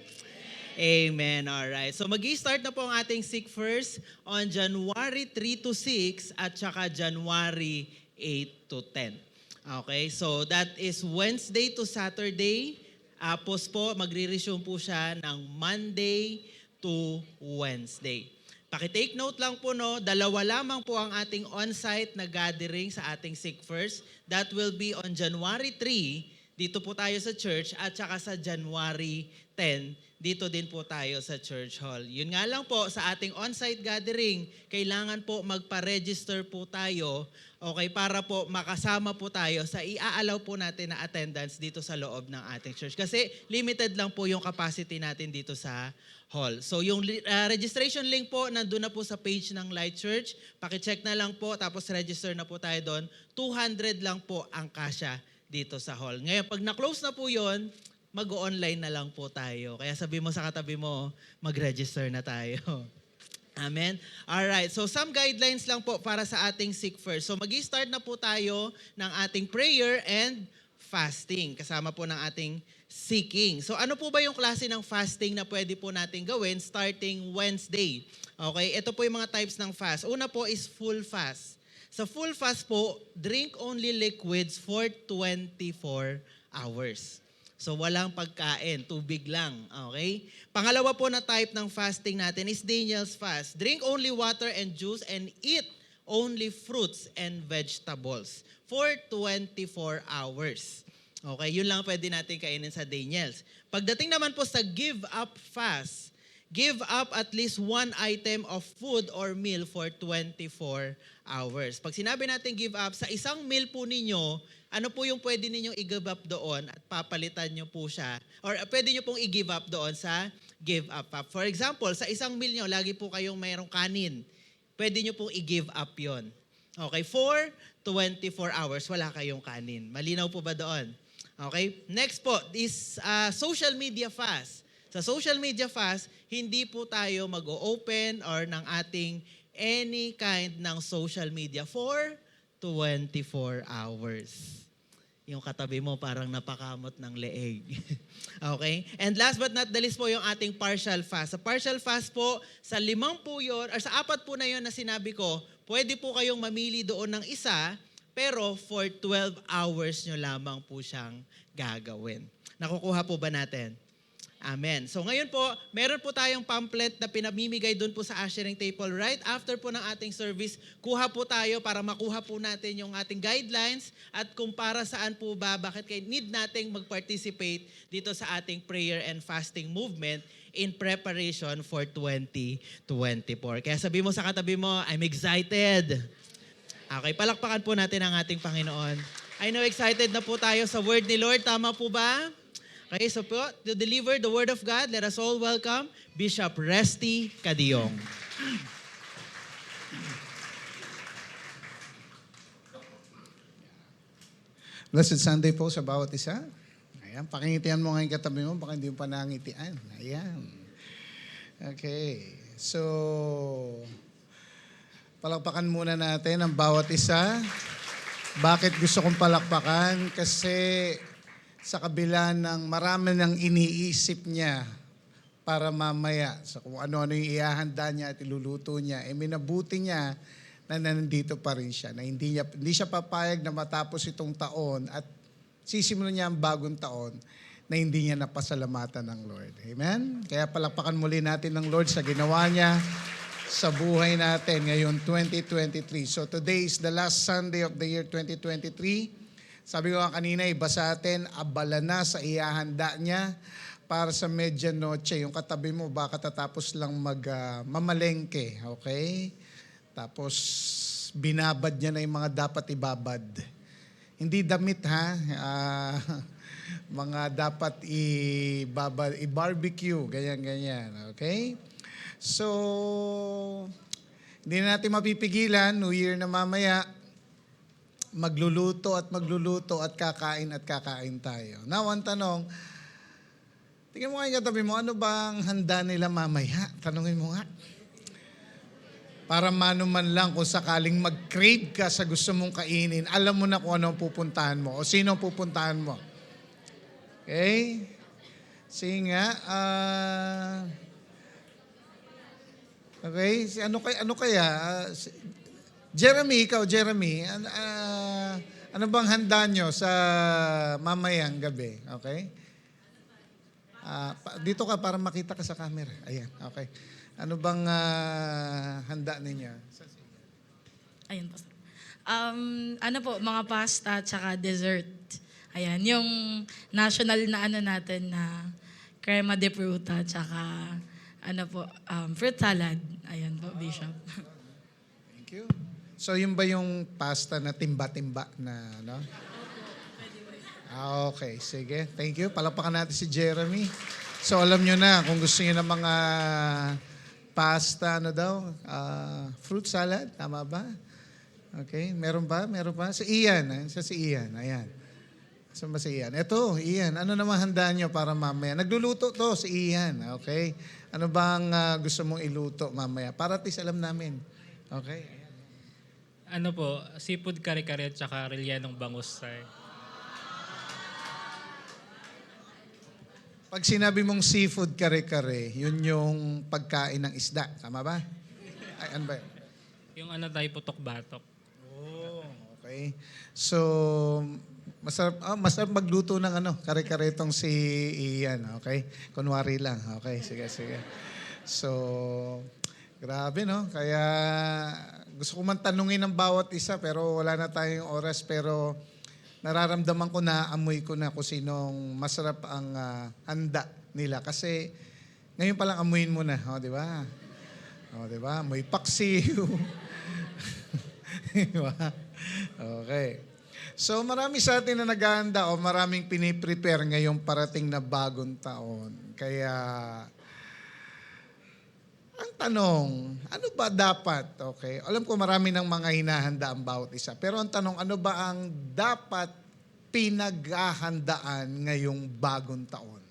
Amen. Alright. So mag-i-start na po ang ating Seek First on January 3 to 6 at saka January 8 to 10. Okay, so that is Wednesday to Saturday. Tapos po, magre-resume po siya ng Monday to Wednesday. Paki-take note lang po, no, 2 lamang po ang ating on-site na gathering sa ating Seek First. That will be on January 3, dito po tayo sa church, at saka sa January 10, dito din po tayo sa church hall. Yun nga lang po, sa ating on-site gathering, kailangan po magpa-register po tayo, okay, para po makasama po tayo sa i-allow po natin na attendance dito sa loob ng ating church. Kasi limited lang po yung capacity natin dito sa hall. So yung registration link po, nandun na po sa page ng Light Church. Pakicheck na lang po, tapos register na po tayo doon. 200 lang po ang kasya dito sa hall. Ngayon, pag na-close na po yun, mag-online na lang po tayo. Kaya sabi mo sa katabi mo, mag-register na tayo. Amen? Alright, so some guidelines lang po para sa ating Seek First. So mag-i-start na po tayo ng ating prayer and fasting. Kasama po ng ating seeking. So ano po ba yung klase ng fasting na pwede po natin gawin starting Wednesday? Okay, ito po yung mga types ng fast. Una po is full fast. Sa full fast po, drink only liquids for 24 hours. So walang pagkain, tubig lang, okay? Pangalawa po na type ng fasting natin is Daniel's fast. Drink only water and juice and eat only fruits and vegetables for 24 hours. Okay, yun lang pwede natin kainin sa Daniel's. Pagdating naman po sa give up fast, give up at least one item of food or meal for 24 hours. Pag sinabi natin give up, sa isang meal po ninyo, ano po yung pwede ninyong i-give up doon at papalitan nyo po siya? Or pwede nyo pong i-give up doon sa give up. For example, sa isang meal nyo, lagi po kayong mayroong kanin. Pwede nyo pong i-give up yon. Okay, for 24 hours, wala kayong kanin. Malinaw po ba doon? Okay, next po is social media fast. Sa social media fast, hindi po tayo mag-o-open or ng ating any kind ng social media for 24 hours. Yung katabi mo parang napakamot ng leeg. Okay? And last but not the least po yung ating partial fast. Sa partial fast po, sa 5 po yun, or sa 4 po na yun na sinabi ko, pwede po kayong mamili doon ng isa, pero for 12 hours nyo lamang po siyang gagawin. Nakukuha po ba natin? Amen. So ngayon po, meron po tayong pamphlet na pinamimigay doon po sa ushering table right after po ng ating service. Kuha po tayo para makuha po natin yung ating guidelines at kung para saan po ba, bakit kayo need nating mag-participate dito sa ating prayer and fasting movement in preparation for 2024. Kaya sabi mo sa katabi mo, I'm excited. Okay, palakpakan po natin ang ating Panginoon. I know excited na po tayo sa word ni Lord. Tama po ba? Okay, so po, to deliver the word of God, let us all welcome Bishop Resty Cadiong. Blessed Sunday po sa bawat isa. Ayan, pakingitian mo ngayon katabi mo, baka hindi mo pa nangitian. Ayan. Okay. So, palakpakan muna natin ang bawat isa. Bakit gusto kong palakpakan? Kasi sa kabila ng marami ng iniisip niya para mamaya sa kung ano-ano yung ihahanda niya at iluluto niya, minabuti niya na nandito pa rin siya, na hindi siya papayag na matapos itong taon at sisimulan niya ang bagong taon na hindi niya napasalamatan ng Lord. Amen? Kaya palakpakan muli natin ng Lord sa ginawa niya sa buhay natin ngayon 2023. So today is the last Sunday of the year 2023. Sabi ko kanina, iba sa atin, abala na sa ihahanda niya para sa medianoche. Yung katabi mo, baka tatapos lang mamalengke. Okay? Tapos binabad niya na yung mga dapat ibabad. Hindi damit ha. Mga dapat i-barbecue. Ganyan. Okay? So, hindi na natin mapipigilan. New Year na mamaya. Magluluto at kakain tayo. Now, ang tanong, tingnan mo kayo katabi mo, ano bang handa nila mamaya? Tanungin mo nga. Para man lang kung sakaling mag-crave ka sa gusto mong kainin, alam mo na kung ano ang pupuntahan mo o sino ang pupuntahan mo. Okay? Sige nga. Okay? Ano kaya? Jeremy, ano bang handa nyo sa mamayang gabi? Okay? Dito ka para makita ka sa camera. Ayan, okay. Ano bang handa ninyo? Ayun po. Ano po, mga pasta at saka dessert. Ayan, yung national na ano natin na crema de fruta at saka fruit salad. Ayan po, Bishop. Thank you. So yun ba yung pasta na timba-timba na, no? Okay, sige. Thank you. Palakpakan natin si Jeremy. So alam nyo na, kung gusto nyo ng mga pasta, fruit salad, tama ba? Okay, meron pa? Si Ian, si Ian, ayan. Saan ba si Ian? Ito, Ian, ano naman handa nyo para mamaya? Nagluluto to, si Ian, okay? Ano bang gusto mong iluto mamaya? Para at least alam namin. Okay? Ano po, seafood kare-kare at saka relyanong bangus. Pag sinabi mong seafood kare-kare, yun yung pagkain ng isda. Tama ba? Ay, ano ba yun? Yung tayo putok-batok. Oh, okay. So, masarap magluto ng kare-kare itong si Ian. Okay? Kunwari lang. Okay, sige. So, grabe, no? Kaya, gusto ko man tanungin ng bawat isa, pero wala na tayong oras. Pero, nararamdaman ko na, amoy ko na kung sinong masarap ang handa nila. Kasi ngayon palang amuyin mo na, di ba? Di ba? Amoy paksiw. Di ba? Okay. So marami sa atin na naghahanda o maraming piniprepare ngayong parating na bagong taon. Kaya ang tanong, ano ba dapat? Okay, alam ko marami ng mga hinahanda ang bawat isa. Pero ang tanong, ano ba ang dapat pinaghahandaan ngayong bagong taon?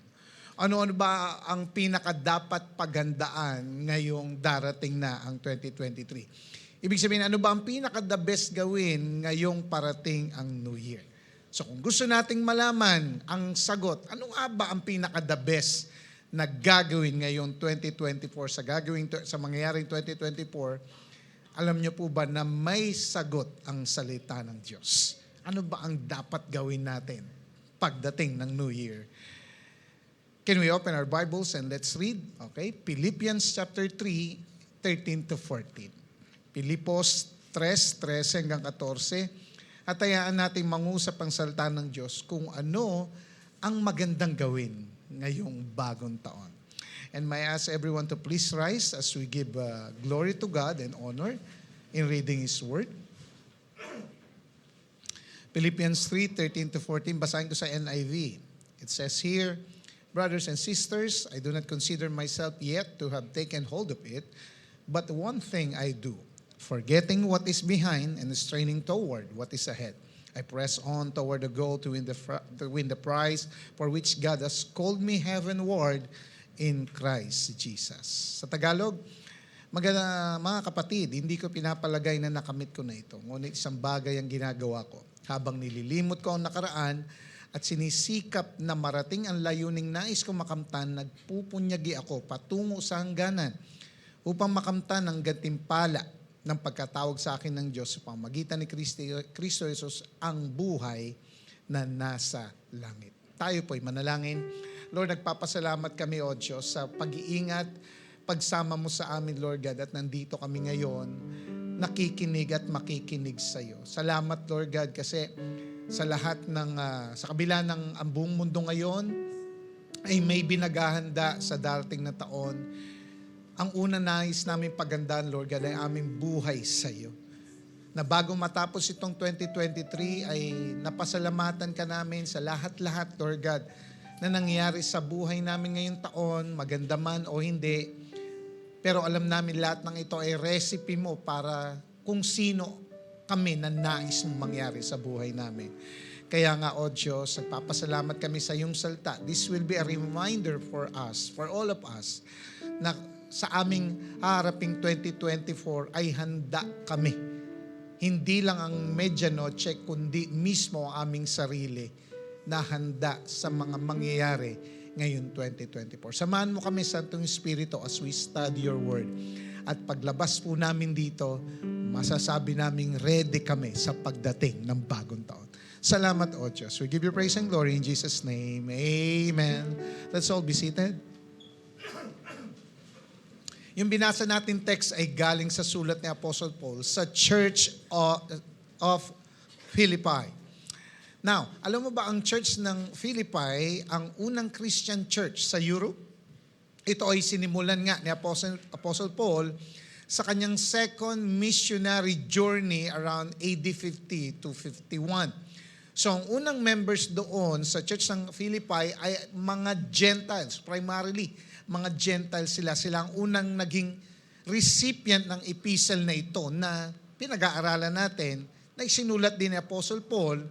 Ano ba ang pinakadapat paghandaan ngayong darating na ang 2023? Ibig sabihin, ano ba ang pinaka-the best gawin ngayong parating ang New Year? So kung gusto nating malaman ang sagot, ano nga ba ang pinaka-the best na gagawin ngayong 2024 sa mangyayaring 2024, alam niyo po ba na may sagot ang salita ng Diyos? Ano ba ang dapat gawin natin pagdating ng New Year? Can we open our Bibles and let's read? Okay, Philippians chapter 3, 13 to 14. Pilipos 3:13 hanggang 14. At hayaan natin mangusap ang salita ng Diyos kung ano ang magandang gawin ngayong bagong taon. And may I ask everyone to please rise as we give glory to God and honor in reading His Word. Philippians 3:13 to 14, basahin ko sa NIV. It says here, brothers and sisters, I do not consider myself yet to have taken hold of it, but one thing I do, forgetting what is behind and straining toward what is ahead. I press on toward the goal to win the prize for which God has called me heavenward in Christ Jesus. Sa Tagalog, mga kapatid, hindi ko pinapalagay na nakamit ko na ito. Ngunit isang bagay ang ginagawa ko. Habang nililimot ko ang nakaraan at sinisikap na marating ang layuning nais kong makamtan, nagpupunyagi ako patungo sa hangganan upang makamtan ang gantimpala ng pagkatawag sa akin ng Diyos sa pamamagitan ni Kristo Jesus, ang buhay na nasa langit. Tayo po'y manalangin. Lord, nagpapasalamat kami, O Diyos, sa pag-iingat, pagsama mo sa amin, Lord God, at nandito kami ngayon, nakikinig at makikinig sa iyo. Salamat, Lord God, kasi sa lahat ng, sa kabila ng ang buong mundo ngayon, ay may binaghahanda sa darating na taon. Ang una nais namin pagandaan, Lord God, ay aming buhay sa iyo. Na bago matapos itong 2023 ay napasalamatan ka namin sa lahat-lahat, Lord God, na nangyari sa buhay namin ngayong taon, maganda man o hindi. Pero alam namin lahat ng ito ay recipe mo para kung sino kami na nais mong mangyari sa buhay namin. Kaya nga, O Diyos, nagpapasalamat kami sa iyong salita. This will be a reminder for us, for all of us, na sa aming haraping 2024 ay handa kami. Hindi lang ang medianoche, kundi mismo ang aming sarili na handa sa mga mangyayari ngayon 2024. Samahan mo kami, Santong Espiritu, as we study your word. At paglabas po namin dito, masasabi naming ready kami sa pagdating ng bagong taon. Salamat, O Diyos. We give you praise and glory in Jesus' name. Amen. Let's all be seated. Yung binasa natin text ay galing sa sulat ni Apostle Paul sa Church of Philippi. Now, alam mo ba ang church ng Philippi, ang unang Christian church sa Europe? Ito ay sinimulan nga ni Apostle Paul sa kanyang second missionary journey around AD 50 to 51. So, ang unang members doon sa church ng Philippi ay mga Gentiles, primarily mga Gentiles sila. Sila ang unang naging recipient ng epistle na ito na pinag-aaralan natin, na isinulat din ni Apostle Paul.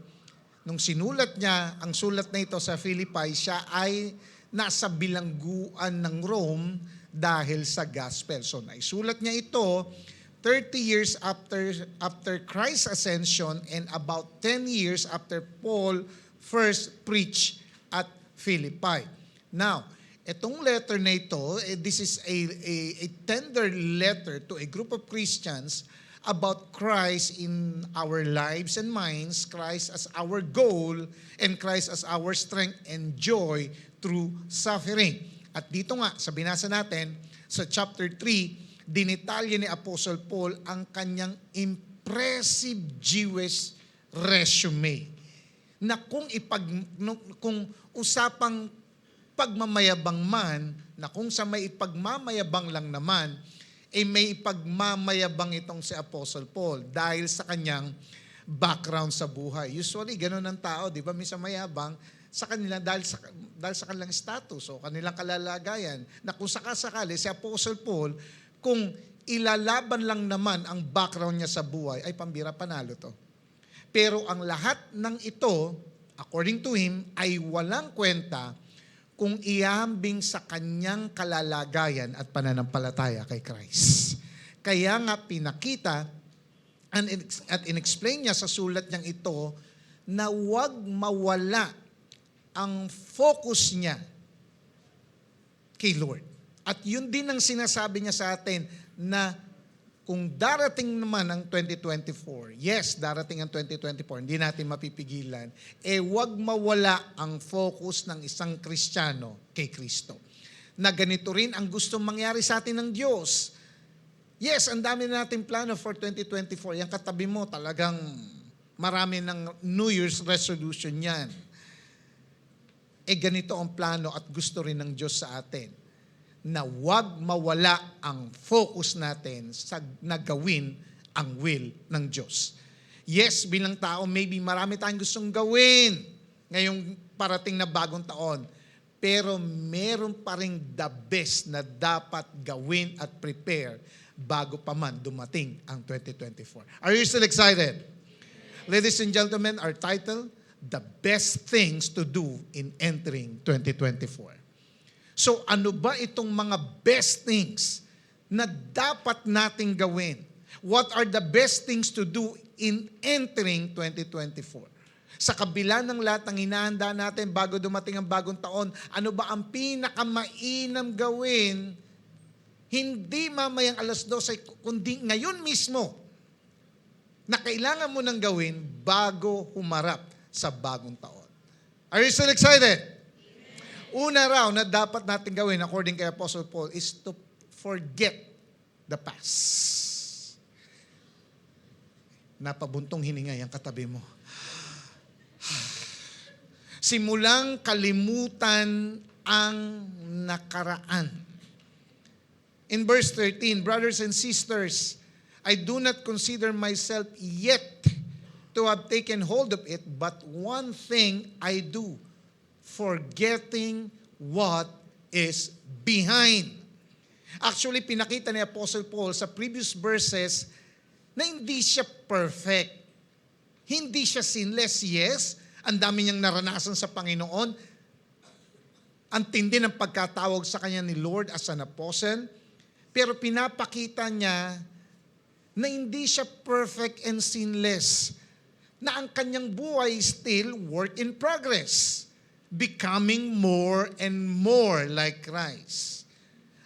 Nung sinulat niya ang sulat na ito sa Philippi, siya ay nasa bilangguan ng Rome dahil sa gospel. So naisulat niya ito 30 years after Christ's ascension and about 10 years after Paul first preached at Philippi. Now, itong letter na ito, this is a tender letter to a group of Christians about Christ in our lives and minds, Christ as our goal, and Christ as our strength and joy through suffering. At dito nga, sa binasa natin, sa chapter 3, dinitalya ni Apostle Paul ang kanyang impressive Jewish resume. Na kung usapang pagmamayabang man, na kung sa may ipagmamayabang lang naman, may ipagmamayabang itong si Apostle Paul dahil sa kanyang background sa buhay. Usually, ganun ang tao, di ba? Minsan mayabang sa kanila dahil sa kanilang status o kanilang kalalagayan, na kung sakasakali si Apostle Paul, kung ilalaban lang naman ang background niya sa buhay, ay pambira, panalo to. Pero ang lahat ng ito, according to him, ay walang kwenta kung ihambing sa kanyang kalalagayan at pananampalataya kay Christ. Kaya nga pinakita at inexplain niya sa sulat niyang ito na huwag mawala ang focus niya kay Lord. At yun din ang sinasabi niya sa atin na kung darating naman ang 2024, yes, darating ang 2024, hindi natin mapipigilan, huwag mawala ang focus ng isang Kristiyano kay Kristo. Na ganito rin ang gustong mangyari sa atin ng Diyos. Yes, ang dami natin plano for 2024. Yung katabi mo, talagang marami ng New Year's resolution yan. Ganito ang plano at gusto rin ng Diyos sa atin, na huwag mawala ang focus natin sa nagawin ang will ng Diyos. Yes, bilang tao, maybe marami tayong gustong gawin ngayong parating na bagong taon, pero meron pa rin the best na dapat gawin at prepare bago pa man dumating ang 2024. Are you still excited? Ladies and gentlemen, our title, The Best Things to Do in Entering 2024. So ano ba itong mga best things na dapat nating gawin? What are the best things to do in entering 2024? Sa kabila ng lahat ng hinahanda natin bago dumating ang bagong taon, ano ba ang pinakamainam gawin? Hindi mamayang alas 12, kundi ngayon mismo na kailangan mo nang gawin bago humarap sa bagong taon. Are you still excited? Una raw na dapat natin gawin according kay Apostle Paul is to forget the past. Napabuntong hininga yung katabi mo. Simulang kalimutan ang nakaraan. In verse 13, brothers and sisters, I do not consider myself yet to have taken hold of it, but one thing I do, forgetting what is behind. Actually, pinakita ni Apostle Paul sa previous verses na hindi siya perfect. Hindi siya sinless, yes. Ang dami niyang naranasan sa Panginoon. Ang tindi ng pagkatawag sa kanya ni Lord as an apostle. Pero pinapakita niya na hindi siya perfect and sinless. Na ang kanyang buhay still work in progress. Becoming more and more like Christ.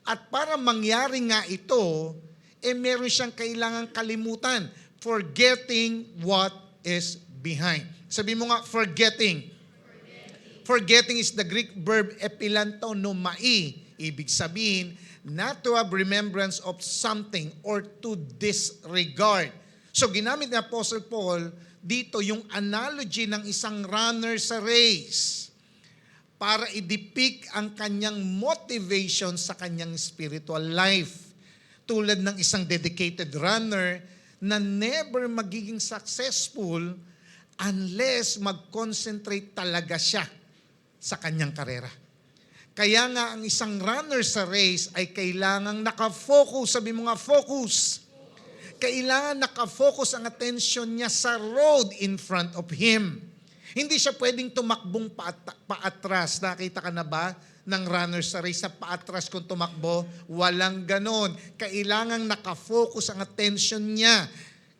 At para mangyari nga ito, meron siyang kailangang kalimutan. Forgetting what is behind. Sabi mo nga, forgetting. Forgetting is the Greek verb epilantonomai. Ibig sabihin, not to have remembrance of something or to disregard. So ginamit ni Apostle Paul dito yung analogy ng isang runner sa race para i-depict ang kanyang motivation sa kanyang spiritual life. Tulad ng isang dedicated runner na never magiging successful unless mag-concentrate talaga siya sa kanyang karera. Kaya nga ang isang runner sa race ay kailangang nakafocus. Sabi mo nga, focus. Kailangan nakafocus ang attention niya sa road in front of him. Hindi siya pwedeng tumakbong paatras. Nakita ka na ba ng runner sa race na paatras kung tumakbo? Walang ganon. Kailangang nakafocus ang attention niya.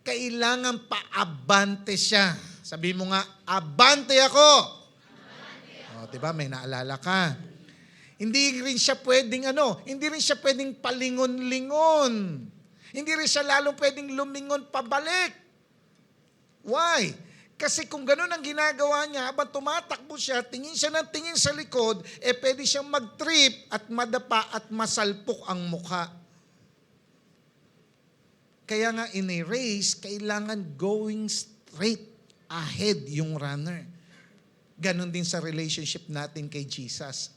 Kailangan paabante siya. Sabi mo nga, abante ako. O, diba? May naalala ka. Hindi rin siya pwedeng hindi rin siya pwedeng palingon-lingon. Hindi rin siya lalong pwedeng lumingon pabalik. Why? Kasi kung gano'n ang ginagawa niya, habang tumatakbo siya, tingin siya ng tingin sa likod, pwede siyang mag-trip at madapa at masalpok ang mukha. Kaya nga in a race, kailangan going straight ahead yung runner. Ganon din sa relationship natin kay Jesus.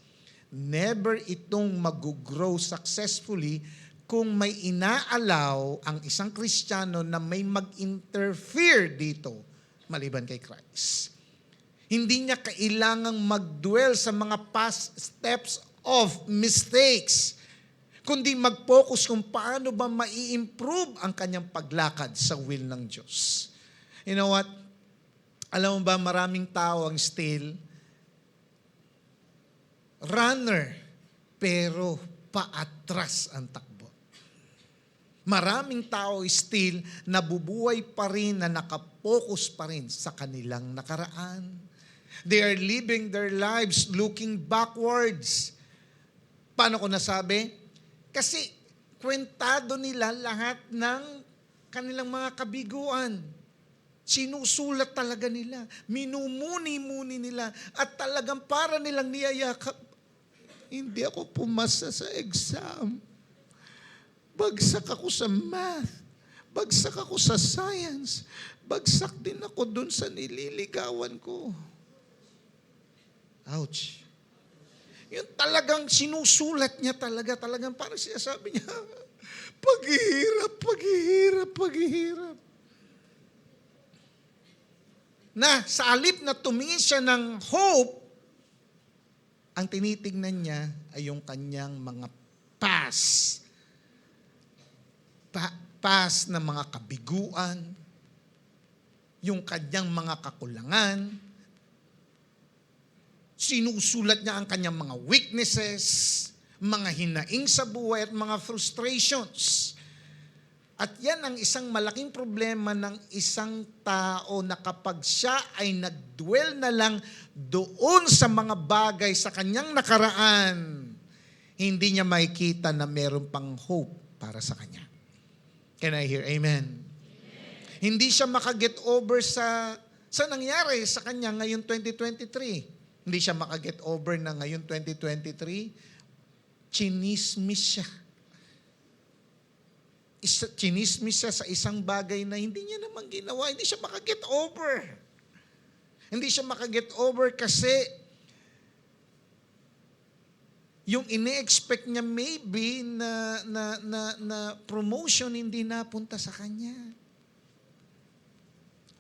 Never itong mag-grow successfully kung may inaalaw ang isang Kristiyano na may mag-interfere dito maliban kay Christ. Hindi niya kailangang mag-dwell sa mga past steps of mistakes, kundi mag-focus kung paano ba mai-improve ang kanyang paglakad sa will ng Diyos. You know what? Alam mo ba, maraming tao ang still runner, pero paatras ang takbo. Maraming tao still nabubuhay pa rin na nakapokus pa rin sa kanilang nakaraan. They are living their lives looking backwards. Paano ko nasabi? Kasi kwentado nila lahat ng kanilang mga kabiguan. Sinusulat talaga nila. Minumuni-muni nila. At talagang para nilang niyayakap. Hindi ako pumasa sa exam. Bagsak ako sa math. Bagsak ako sa science. Bagsak din ako dun sa nililigawan ko. Ouch. Yun talagang sinusulat niya talagang parang sinasabi niya, paghihirap, paghihirap, paghihirap. Na sa alip na tumingin siya ng hope, ang tinitingnan niya ay yung kanyang mga past na mga kabiguan, yung kanyang mga kakulangan, sinusulat niya ang kanyang mga weaknesses, mga hinaing sa buhay at mga frustrations. At yan ang isang malaking problema ng isang tao na kapag siya ay nagdwell na lang doon sa mga bagay sa kanyang nakaraan, hindi niya makikita na meron pang hope para sa kanya. Can I hear amen? Hindi siya makaget over sa nangyari sa kanya ngayon 2023. Hindi siya makaget over na ngayon 2023. Chinismis siya. Chinismis siya sa isang bagay na hindi niya naman ginawa. Hindi siya makaget over. Hindi siya makaget over kasi yung ini-expect niya maybe na promotion hindi napunta sa kanya.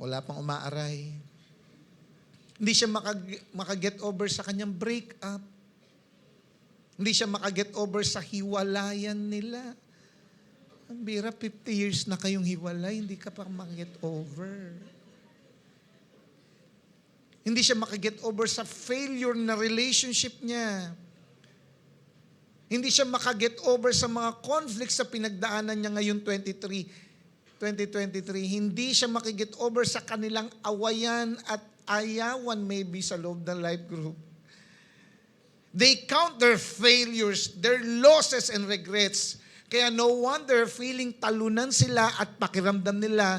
Wala pang umaaray. Hindi siya makaget over sa kanyang break-up. Hindi siya makaget over sa hiwalayan nila. Ang bira, 50 years na kayong hiwalay, hindi ka pa makaget over. Hindi siya makaget over sa failure na relationship niya. Hindi siya makaget over sa mga conflicts sa pinagdaanan niya ngayon 2023. Hindi siya makaget over sa kanilang awayan at ayawan maybe sa loob ng life group. They count their failures, their losses and regrets. Kaya no wonder feeling talunan sila at pakiramdam nila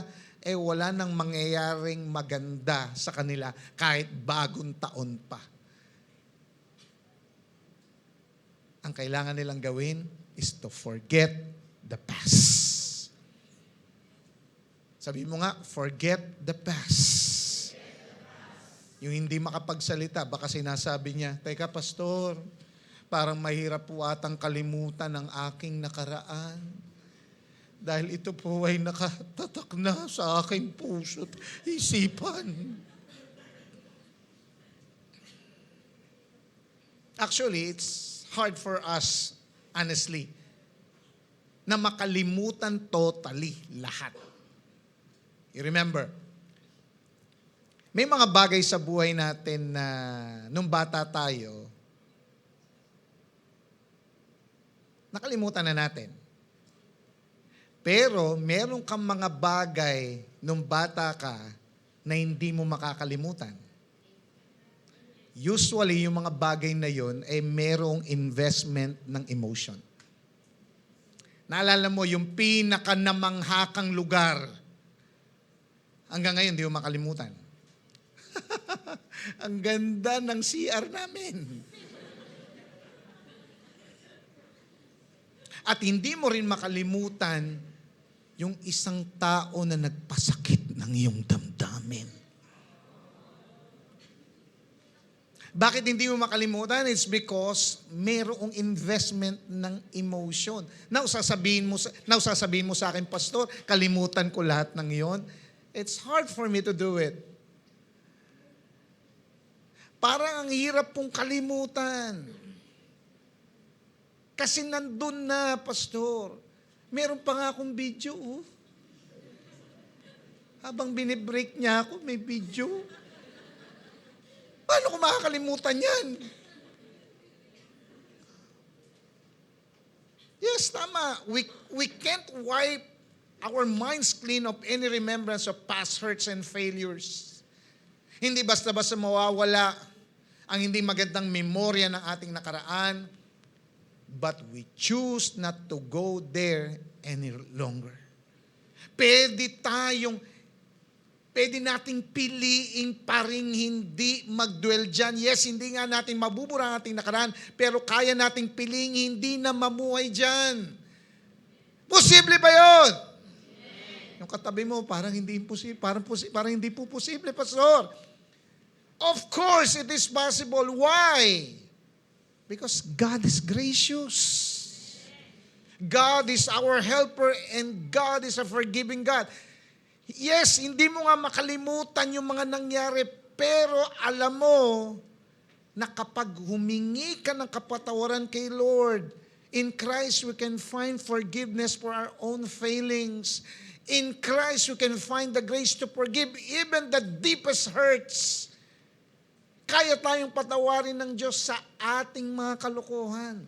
wala nang mangyayaring maganda sa kanila kahit bagong taon pa. Ang kailangan nilang gawin is to forget the past. Sabi mo nga, forget the past. Yung hindi makapagsalita, baka sinasabi niya, teka pastor, parang mahirap po atang kalimutan ang aking nakaraan. Dahil ito po ay nakatatak na sa aking puso at isipan. Actually, it's hard for us, honestly, na makalimutan totally lahat. You remember, may mga bagay sa buhay natin na nung bata tayo, nakalimutan na natin. Pero meron kang mga bagay nung bata ka na hindi mo makakalimutan. Usually, yung mga bagay na yon ay merong investment ng emotion. Naalala mo, yung pinakanamanghakang lugar, hanggang ngayon, hindi mo makalimutan. Ang ganda ng CR namin. At hindi mo rin makalimutan yung isang tao na nagpasakit ng iyong damdamin. Bakit hindi mo makalimutan? It's because mayroong investment ng emotion. Now, sasabihin mo sa akin, pastor, kalimutan ko lahat ng iyon. It's hard for me to do it. Parang ang hirap pong kalimutan. Kasi nandun na, pastor. Meron pa nga akong video. Oh. Habang binibreak niya ako, may video. Paano ko makakalimutan yan? Yes, tama. We can't wipe our minds clean of any remembrance of past hurts and failures. Hindi basta-basta mawawala ang hindi magandang memorya ng ating nakaraan, but we choose not to go there any longer. Pwede nating piliing paring hindi mag-dwell dyan. Yes, hindi nga natin mabubura ang ating nakaraan, pero kaya nating piliing hindi na mamuhay dyan. Posible ba yun? Yung katabi mo, parang hindi imposible, parang hindi po posible, pastor. Of course, it is possible. Why? Because God is gracious. God is our helper and God is a forgiving God. Yes, hindi mo nga makalimutan yung mga nangyari, pero alam mo na kapag humingi ka ng kapatawaran kay Lord, in Christ we can find forgiveness for our own failings. In Christ we can find the grace to forgive even the deepest hurts. Kaya tayong patawarin ng Diyos sa ating mga kalokohan.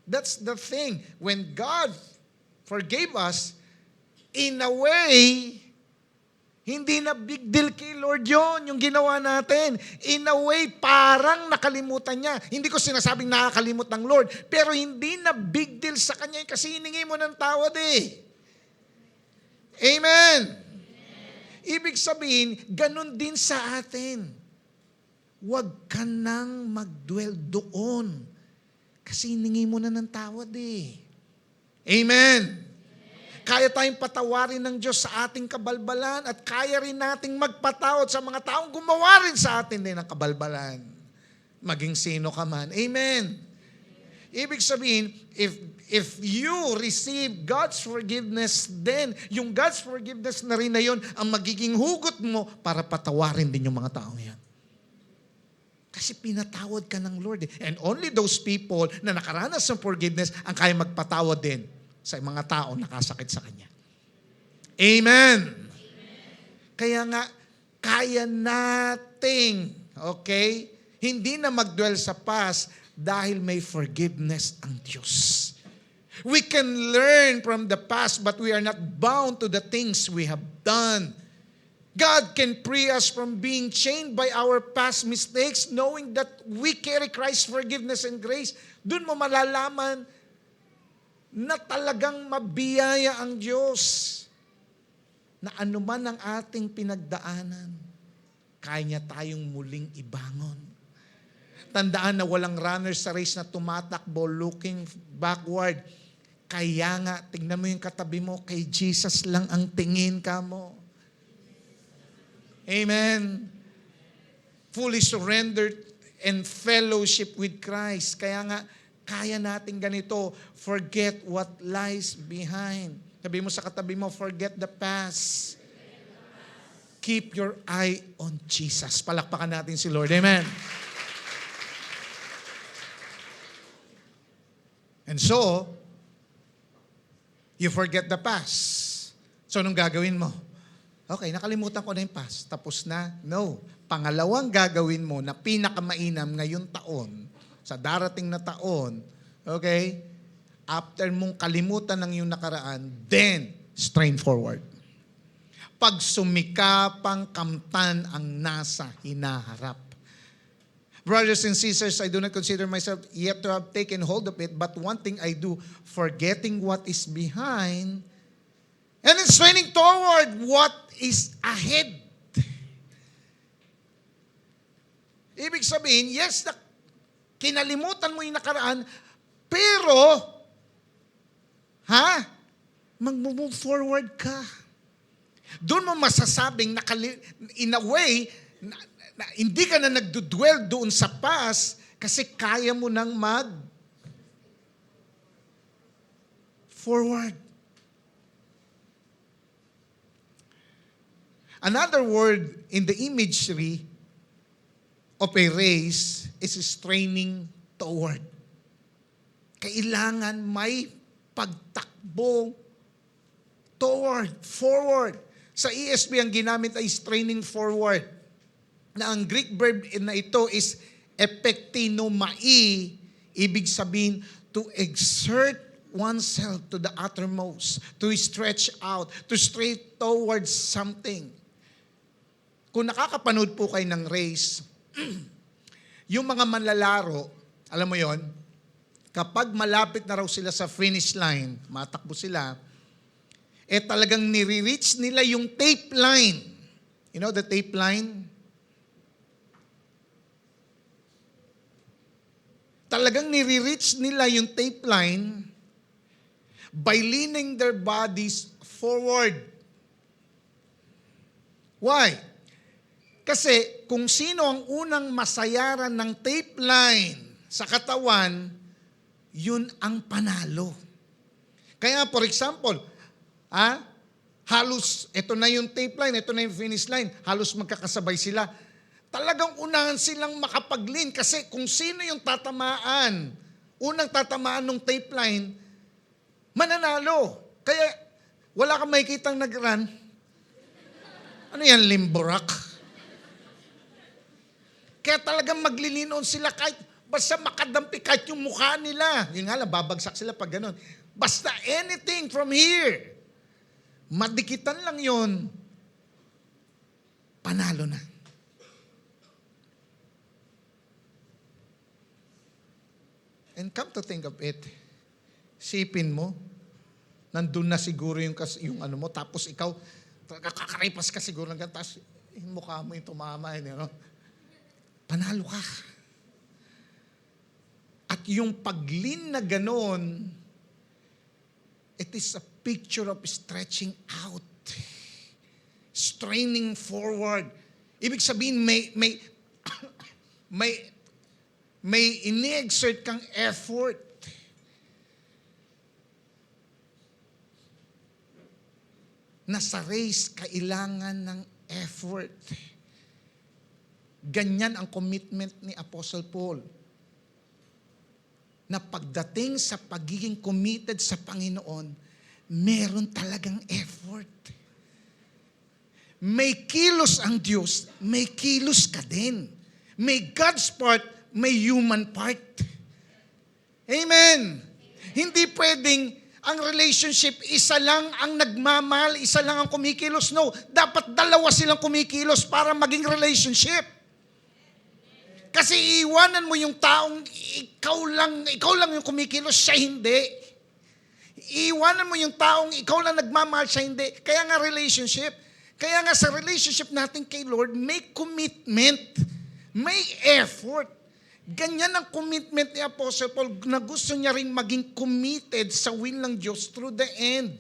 That's the thing. When God forgave us, In a way, hindi na big deal kay Lord yon yung ginawa natin. In a way, parang nakalimutan niya. Hindi ko sinasabing nakakalimot ng Lord, pero hindi na big deal sa Kanya kasi hiningi mo ng tawad eh. Amen. Ibig sabihin, ganun din sa atin. Huwag ka nang mag-dwell doon kasi hiningi mo na ng tawad eh. Amen. Kaya tayong patawarin ng Diyos sa ating kabalbalan at kaya rin nating magpatawad sa mga taong gumawa rin sa atin din ng kabalbalan. Maging sino ka man. Amen. Ibig sabihin, if you receive God's forgiveness, then yung God's forgiveness na rin na yun ang magiging hugot mo para patawarin din yung mga taong yan. Kasi pinatawad ka ng Lord. And only those people na nakaranas ng forgiveness ang kaya magpatawad din sa mga tao nakasakit sa Kanya. Amen. Kaya nga, kaya nating, okay, hindi na mag-dwell sa past dahil may forgiveness ang Diyos. We can learn from the past but we are not bound to the things we have done. God can free us from being chained by our past mistakes knowing that we carry Christ's forgiveness and grace. Doon mo malalaman na talagang mabiyaya ang Diyos na anuman ang ating pinagdaanan, kaya niya tayong muling ibangon. Tandaan na walang runner sa race na tumatakbo looking backward. Kaya nga, tingnan mo yung katabi mo, kay Jesus lang ang tingin ka mo. Amen. Fully surrendered and fellowship with Christ. Kaya nga, kaya natin ganito, forget what lies behind. Sabi mo sa katabi mo, forget the past. Keep your eye on Jesus. Palakpakan natin si Lord. Amen. And so, you forget the past. So, anong gagawin mo? Okay, nakalimutan ko na yung past. Tapos na? No. Pangalawang gagawin mo na pinakamainam ngayong taon, sa darating na taon, okay, after mong kalimutan ng iyong nakaraan, then, strain forward. Pag sumikapang kamtan ang nasa hinaharap. Brothers and sisters, I do not consider myself yet to have taken hold of it, but one thing I do, forgetting what is behind, and then straining toward what is ahead. Ibig sabihin, yes, kinalimutan mo yung nakaraan, pero, mag-move forward ka. Doon mo masasabing, in a way, na hindi ka na nagdudwell doon sa past kasi kaya mo nang forward. Another word in the imagery of a race is straining toward. Kailangan may pagtakbo toward, forward. Sa ESV, ang ginamit ay straining forward. Na ang Greek verb na ito is epektinomai, ibig sabihin to exert oneself to the uttermost, to stretch out, to straight towards something. Kung nakakapanood po kayo ng race, yung mga manlalaro, alam mo yon, kapag malapit na raw sila sa finish line, matakbo sila, talagang nire-reach nila yung tape line. You know the tape line? Talagang nire-reach nila yung tape line by leaning their bodies forward. Why? Kasi kung sino ang unang masayaran ng tape line sa katawan, yun ang panalo. Kaya for example, halos ito na yung tape line, ito na yung finish line, halos magkakasabay sila. Talagang unahan silang makapag-lean kasi kung sino yung tatamaan, unang tatamaan ng tape line, mananalo. Kaya wala kang makikitang nag-run. Ano yan, limborak? Kaya talagang maglilinoon sila kahit basta makadampi kahit yung mukha nila. Yung nga lang, babagsak sila pag ganun. Basta anything from here. Madikitan lang yon, panalo na. And come to think of it, sipin mo, nandun na siguro yung ano mo, tapos ikaw, kakaripas ka siguro ng tapos yung mukha mo yung tumama, you know? Panalo ka. At yung paglin na ganon, it is a picture of stretching out, straining forward. Ibig sabihin, may ini-exert kang effort. Na sa race, kailangan ng effort. Ganyan ang commitment ni Apostle Paul. Na pagdating sa pagiging committed sa Panginoon, meron talagang effort. May kilos ang Diyos, may kilos ka din. May God's part, may human part. Amen. Hindi pwedeng ang relationship, isa lang ang nagmamahal, isa lang ang kumikilos. No, dapat dalawa silang kumikilos para maging relationship. Kasi iiwanan mo yung taong ikaw lang yung kumikilos, siya hindi. Iiwanan mo yung taong ikaw lang nagmamahal, siya hindi. Kaya nga relationship. Kaya nga sa relationship natin kay Lord, may commitment, may effort. Ganyan ang commitment ni Apostle Paul na gusto niya rin maging committed sa will ng Diyos through the end.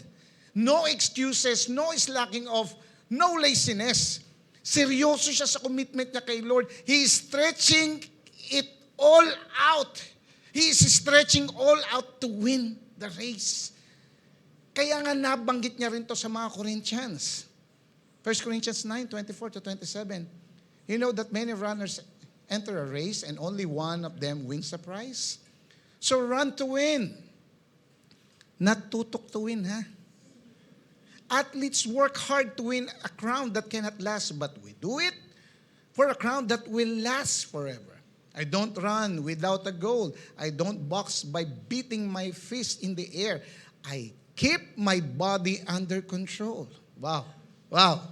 No excuses, no slacking off, no laziness. Seryoso siya sa commitment niya kay Lord. He is stretching it all out. He is stretching all out to win the race. Kaya nga nabanggit niya rin to sa mga Corinthians. 1 Corinthians 9:24-27. You know that many runners enter a race and only one of them wins the prize. So run to win. Not tutok to win, ha? Athletes work hard to win a crown that cannot last, but we do it for a crown that will last forever. I don't run without a goal. I don't box by beating my fist in the air. I keep my body under control. Wow. Wow.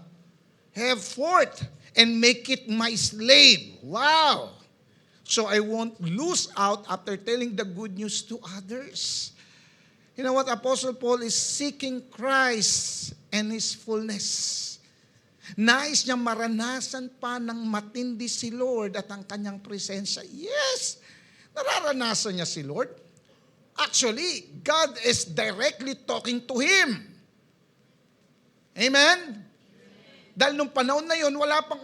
Have forth and make it my slave. Wow. So I won't lose out after telling the good news to others. You know what? Apostle Paul is seeking Christ and His fullness. Nais niya maranasan pa ng matindi si Lord at ang kanyang presensya. Yes, nararanasan niya si Lord. Actually, God is directly talking to him. Amen? Dahil nung panahon na yun, wala pang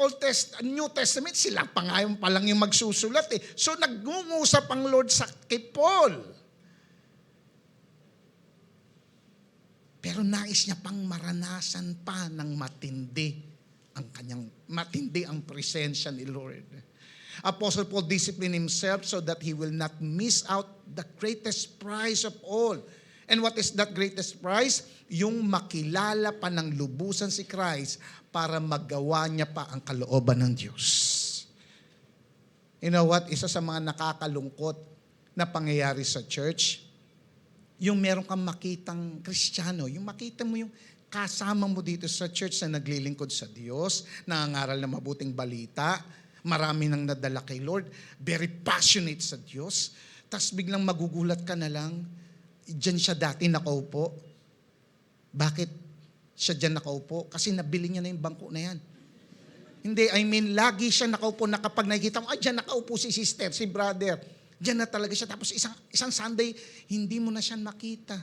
New Testament, sila pa nga yung palang yung magsusulat eh. So nagngungusap ang Lord kay Paul. Pero nais niya pang maranasan pa ng matindi ang presensya ni Lord. Apostle Paul disciplined himself so that he will not miss out the greatest prize of all. And what is that greatest prize? Yung makilala pa ng lubusan si Christ para magawa niya pa ang kalooban ng Diyos. You know what? Isa sa mga nakakalungkot na pangyayari sa church, yung meron kang makitang Kristiyano, yung makita mo yung kasama mo dito sa church na naglilingkod sa Diyos, nangangaral ng mabuting balita, marami nang nadala kay Lord, very passionate sa Diyos, tapos biglang magugulat ka na lang, dyan siya dati nakaupo. Bakit siya dyan nakaupo? Kasi nabili niya na yung bangko na yan. Hindi, I mean, lagi siya nakaupo na kapag nakikita mo, dyan nakaupo si sister, si brother. Diyan na talaga siya. Tapos isang Sunday, hindi mo na siya nakita.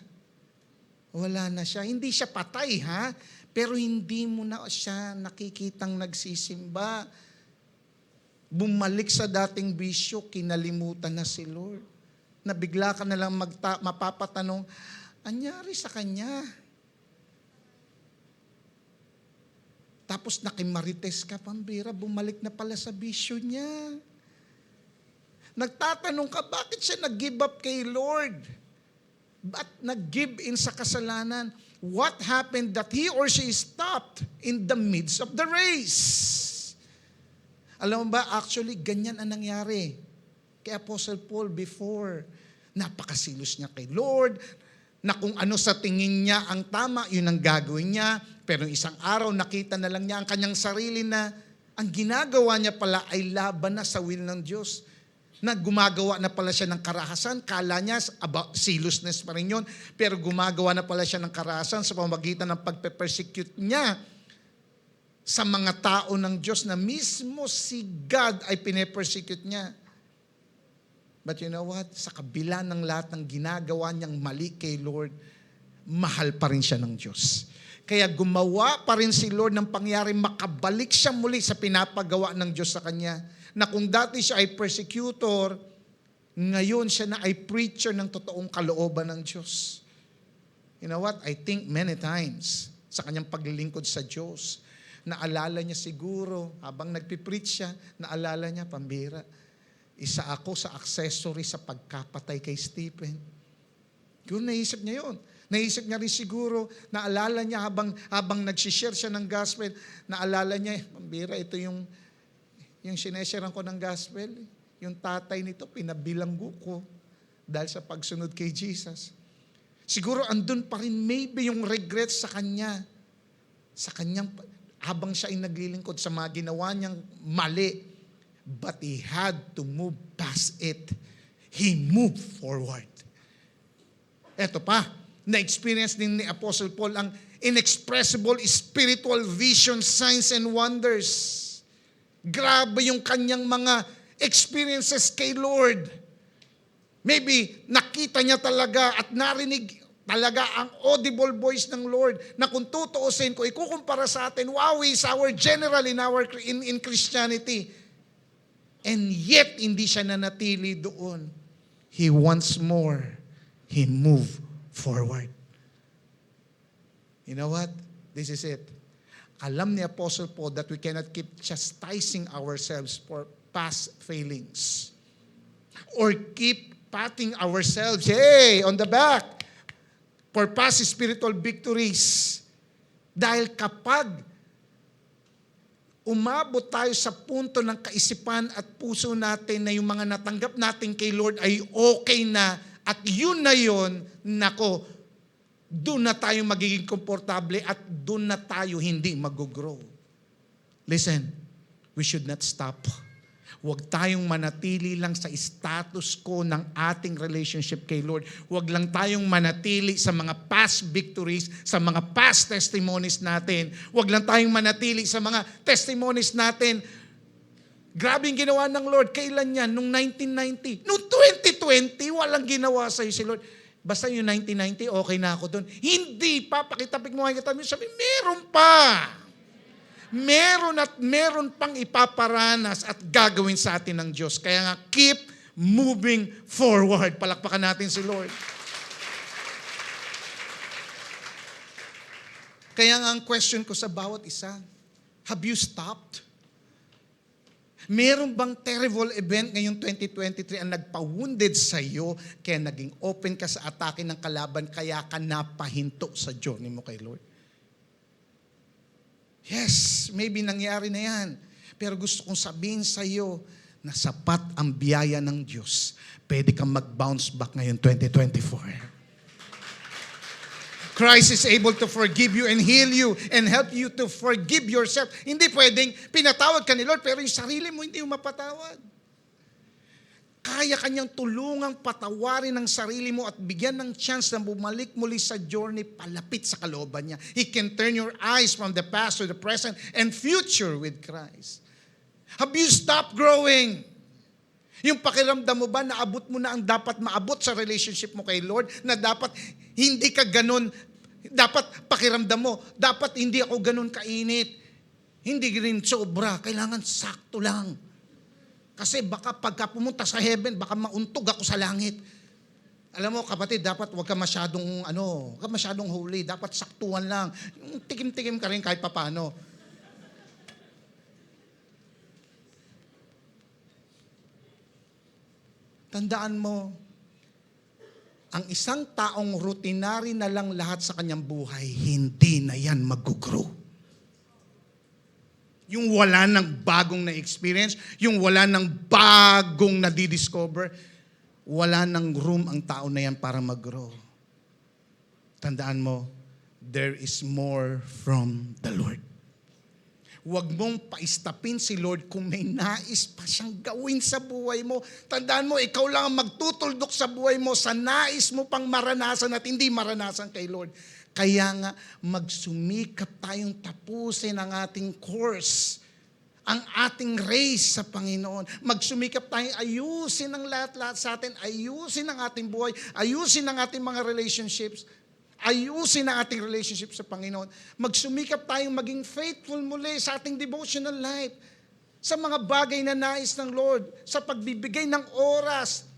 Wala na siya. Hindi siya patay, ha? Pero hindi mo na siya nakikitang nagsisimba. Bumalik sa dating bisyo, kinalimutan na si Lord. Nabigla ka na lang mapapatanong, anyari sa kanya? Tapos nakimarites ka, pambira, bumalik na pala sa bisyo niya. Nagtatanong ka, bakit siya nag-give up kay Lord? Ba't nag-give in sa kasalanan? What happened that he or she stopped in the midst of the race? Alam mo ba, actually, ganyan ang nangyari kay Apostle Paul before. Napakasilos niya kay Lord, na kung ano sa tingin niya ang tama, yun ang gagawin niya. Pero isang araw, nakita na lang niya ang kanyang sarili na ang ginagawa niya pala ay laban na sa will ng Diyos. Na gumagawa na pala siya ng karahasan. Kala niya about zealousness pa rin yun. Pero gumagawa na pala siya ng karahasan sa pamamagitan ng pagpe-persecute niya sa mga tao ng Diyos na mismo si God ay pine-persecute niya. But you know what? Sa kabila ng lahat ng ginagawa niyang mali kay Lord, mahal pa rin siya ng Diyos. Kaya gumawa pa rin si Lord ng pangyari, makabalik siya muli sa pinapagawa ng Diyos sa kanya. Na kung dati siya ay persecutor, ngayon siya na ay preacher ng totoong kalooban ng Diyos. You know what? I think many times sa kanyang paglilingkod sa Diyos, naalala niya siguro, habang nagpipreach siya, naalala niya, pambira, isa ako sa accessory sa pagkapatay kay Stephen. Kung naisip niya yun. Naisip niya rin siguro, naalala niya habang nagsishare siya ng gospel, naalala niya, pambira, ito yung sinesharean ko ng gospel. Yung tatay nito, pinabilanggo ko dahil sa pagsunod kay Jesus. Siguro andun pa rin maybe yung regrets sa kanya. Sa kanyang, habang siya ay naglilingkod sa mga ginawa niyang mali. But he had to move past it. He moved forward. Eto pa, na-experience din ni Apostle Paul ang inexpressible spiritual vision, signs and wonders. Grabe yung kanyang mga experiences kay Lord. Maybe nakita niya talaga at narinig talaga ang audible voice ng Lord na kung tutuusin ko, ikukumpara sa atin, wow, is our general in Christianity. And yet, hindi siya nanatili doon. He wants more. He moved forward. You know what? This is it. Alam ni Apostle Paul that we cannot keep chastising ourselves for past failings. Or keep patting ourselves, hey, on the back, for past spiritual victories. Dahil kapag umabot tayo sa punto ng kaisipan at puso natin na yung mga natanggap natin kay Lord ay okay na at yun na yun, nako, doon na tayo magiging komportable at doon na tayo hindi mag-grow. Listen, we should not stop. Huwag tayong manatili lang sa status quo ng ating relationship kay Lord. Huwag lang tayong manatili sa mga past victories, sa mga past testimonies natin. Huwag lang tayong manatili sa mga testimonies natin. Grabe yung ginawa ng Lord. Kailan yan? Noong 1990. Noong 2020, walang ginawa sa'yo si Lord. Basta yung 1990, okay na ako doon. Hindi pa. Pakitapik mo nga kita. Sabi, meron pa. Meron at meron pang ipaparanas at gagawin sa atin ng Diyos. Kaya nga, keep moving forward. Palakpakan natin si Lord. Kaya nga ang question ko sa bawat isa, have you stopped? Meron bang terrible event ngayong 2023 ang nagpa-wounded sa iyo kaya naging open ka sa atake ng kalaban kaya ka napahinto sa journey mo kay Lord? Yes, maybe nangyari na yan. Pero gusto kong sabihin sa iyo na sapat ang biyaya ng Diyos. Pwede kang mag-bounce back ngayon 2024. Christ is able to forgive you and heal you and help you to forgive yourself. Hindi pwedeng pinatawad ka ni Lord pero yung sarili mo hindi mo mapatawad. Kaya kanyang tulungang patawarin ang sarili mo at bigyan ng chance na bumalik muli sa journey palapit sa kalooban niya. He can turn your eyes from the past to the present and future with Christ. Have you stopped growing? Yung pakiramdam mo ba, naabot mo na ang dapat maabot sa relationship mo kay Lord, na dapat hindi ka ganun, dapat pakiramdam mo, dapat hindi ako ganun kainit, hindi rin sobra, kailangan sakto lang. Kasi baka pagka pumunta sa heaven, baka mauntog ako sa langit. Alam mo kapatid, dapat huwag ka masyadong holy, dapat saktuhan lang. Yung tikim-tikim ka rin kahit papano. Tandaan mo, ang isang taong routinary na lang lahat sa kanyang buhay, hindi na yan mag-grow. Yung wala ng bagong na-experience, yung wala ng bagong na-discover, wala ng room ang tao na yan para mag-grow. tandaan mo, there is more from the Lord. Huwag mong paistapin si Lord kung may nais pa siyang gawin sa buhay mo. Tandaan mo, ikaw lang ang magtutuldok sa buhay mo sa nais mo pang maranasan at hindi maranasan kay Lord. Kaya nga, magsumikap tayong tapusin ang ating course, ang ating race sa Panginoon. Magsumikap tayong ayusin ang lahat-lahat sa atin, ayusin ang ating buhay, ayusin ang ating mga relationships, ayusin ang ating relationship sa Panginoon. Magsumikap tayong maging faithful muli sa ating devotional life, sa mga bagay na nais ng Lord, sa pagbibigay ng oras,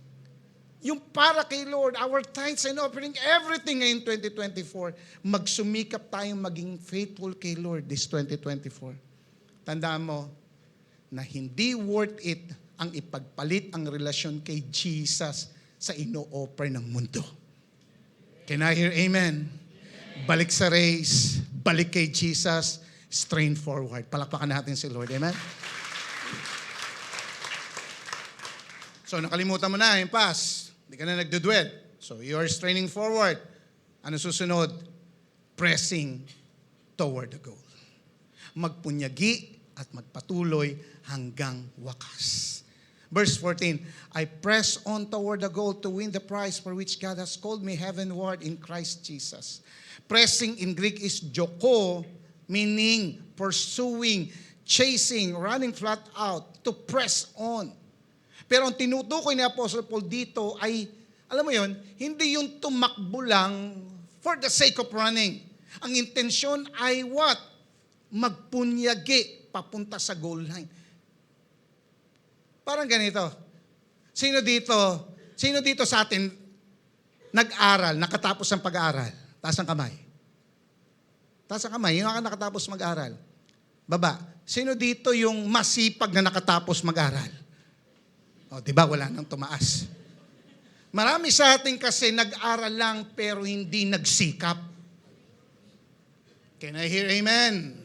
yung para kay Lord, our tithes and offering, everything ngayon 2024. Magsumikap tayong maging faithful kay Lord this 2024. Tandaan mo na hindi worth it ang ipagpalit ang relasyon kay Jesus sa ino-offer ng mundo. Can I hear amen? Balik sa race, balik kay Jesus, strain forward. Palakpakan natin si Lord. Amen? So, nakalimutan mo na yung past. Hindi ka na nagdudwell. So, you are straining forward. Ano susunod? Pressing toward the goal. Magpunyagi at magpatuloy hanggang wakas. Verse 14, I press on toward the goal to win the prize for which God has called me heavenward in Christ Jesus. Pressing in Greek is joko, meaning pursuing, chasing, running flat out, to press on. Pero ang tinutukoy ni Apostle Paul dito ay, alam mo yon, hindi yung tumakbo lang for the sake of running. Ang intensyon ay what? Magpunyagi papunta sa goal line. Parang ganito. Sino dito sa atin nag-aral, nakatapos ng pag-aaral? Taas ang kamay. Taas ang kamay. Yung nakatapos mag-aral. Baba. Sino dito yung masipag na nakatapos mag-aral? O, diba? Wala nang tumaas. Marami sa atin kasi nag-aral lang pero hindi nagsikap. Can I hear amen?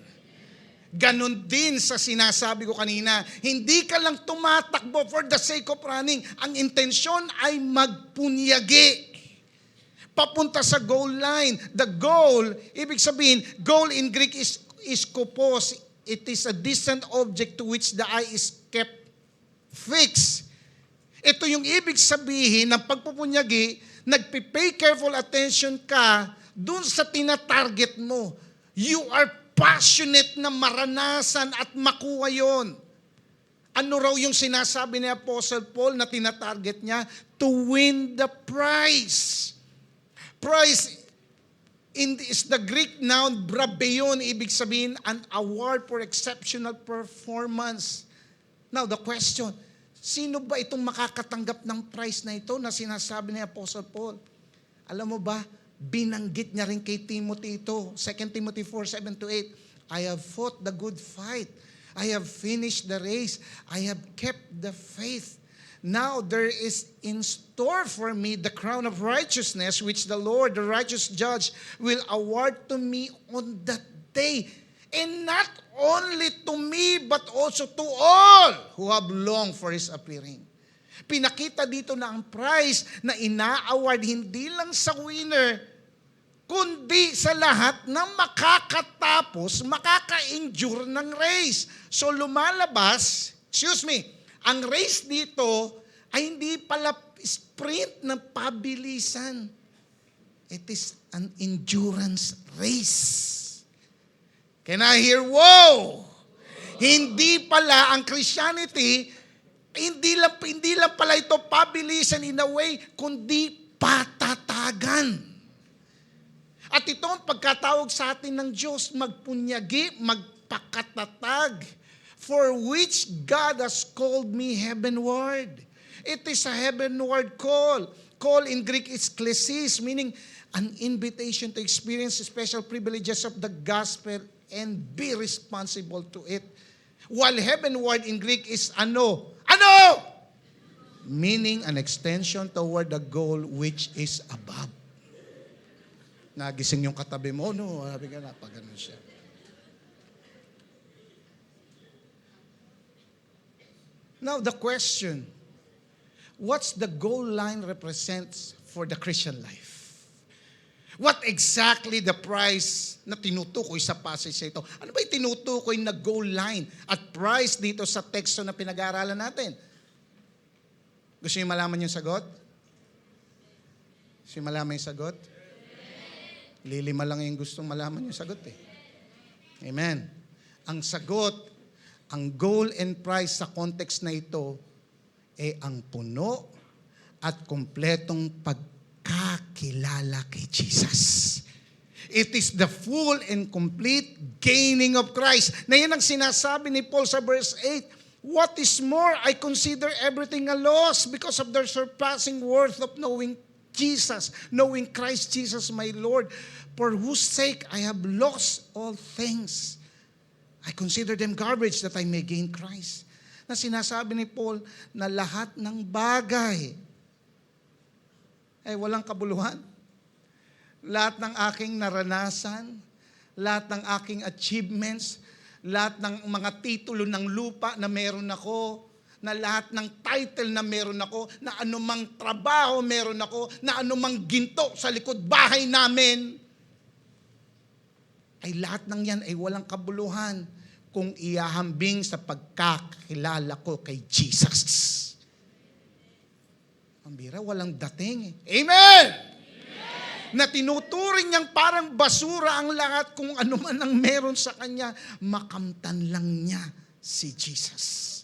Ganon din sa sinasabi ko kanina, hindi ka lang tumatakbo for the sake of running. Ang intensyon ay magpunyagi. Papunta sa goal line. The goal, ibig sabihin, goal in Greek is skopos. It is a distant object to which the eye is kept fixed. Ito yung ibig sabihin ng pagpupunyagi, nagpipay careful attention ka dun sa tinatarget mo. You are passionate na maranasan at makuha yon. Ano raw yung sinasabi ni Apostle Paul na tinatarget niya? To win the prize. Prize is the Greek noun brabeon, ibig sabihin an award for exceptional performance. Now the question, sino ba itong makakatanggap ng prize na ito na sinasabi ni Apostle Paul? Alam mo ba, binanggit niya rin kay Timothy ito. 2 Timothy 4:7-8. I have fought the good fight. I have finished the race. I have kept the faith. Now there is in store for me the crown of righteousness, which the Lord, the righteous judge, will award to me on that day. And not only to me, but also to all who have longed for His appearing. Pinakita dito na ang prize na ina-award hindi lang sa winner, kundi sa lahat na makakatapos, makaka-endure ng race. So lumalabas, ang race dito ay hindi pala sprint ng pabilisan. It is an endurance race. Can I hear, wow? Hindi pala ang Christianity, hindi lang pala ito pabilisan in a way, kundi patatagan. At ito ang pagkatawag sa atin ng Diyos, magpunyagi, magpakatatag, for which God has called me heavenward. It is a heavenward call. Call in Greek is klesis, meaning an invitation to experience the special privileges of the gospel and be responsible to it. While heavenward in Greek is ano? Ano? Meaning an extension toward the goal which is above. Nagising yung katabi mo, no? Sabi ka na, pag ganun siya. Now the question, what's the goal line represents for the Christian life? What exactly the price na tinutukoy sa passage na ito? Ano ba yung tinutukoy na goal line at price dito sa teksto na pinag-aaralan natin? Gusto niyo malaman yung sagot? Gusto niyo malaman yung sagot? Lilima lang yung gustong malaman yung sagot eh. Amen. Ang sagot, ang goal and price sa context na ito, ang puno at kumpletong pagkakilala kay Jesus. It is the full and complete gaining of Christ. Na yan ang sinasabi ni Paul sa verse 8. What is more, I consider everything a loss because of the surpassing worth of knowing Jesus, knowing Christ Jesus my Lord, for whose sake I have lost all things. I consider them garbage that I may gain Christ. Na sinasabi ni Paul na lahat ng bagay ay walang kabuluhan. Lahat ng aking naranasan, lahat ng aking achievements, lahat ng mga titulo ng lupa na meron ako, na lahat ng title na meron ako, na anumang trabaho meron ako, na anumang ginto sa likod bahay namin, ay lahat ng yan ay walang kabuluhan kung iahambing sa pagkakilala ko kay Jesus. Pambira, walang dating eh. Amen! Na tinuturing niyang parang basura ang lahat kung ano man ang meron sa kanya, makamtan lang niya si Jesus.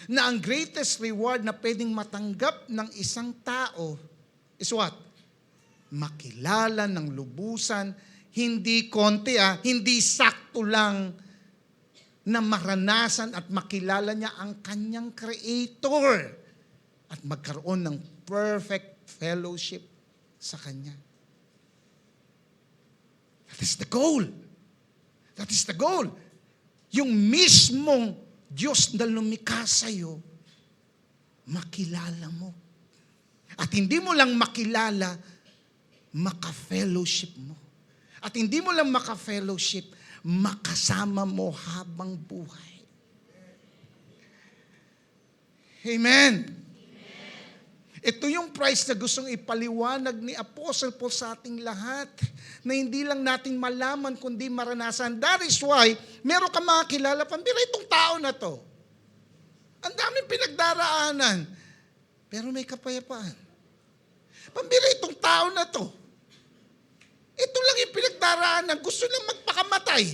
Na ang greatest reward na pwedeng matanggap ng isang tao is what? Makilala ng lubusan, hindi konti hindi sakto lang na maranasan at makilala niya ang kanyang Creator at magkaroon ng perfect fellowship sa Kanya. That is the goal. That is the goal. Yung mismong Diyos na lumikha sa'yo, makilala mo. At hindi mo lang makilala, maka-fellowship mo. At hindi mo lang maka-fellowship, makasama mo habang buhay. Amen. Ito yung price na gustong ipaliwanag ni Apostle Paul sa ating lahat na hindi lang natin malaman kundi maranasan. That is why meron ka mga kilala, pambira itong tao na to. Ang daming pinagdaraanan, pero may kapayapaan. Pambira itong tao na to. Ito lang yung pinagdaraanan, gusto lang magpakamatay.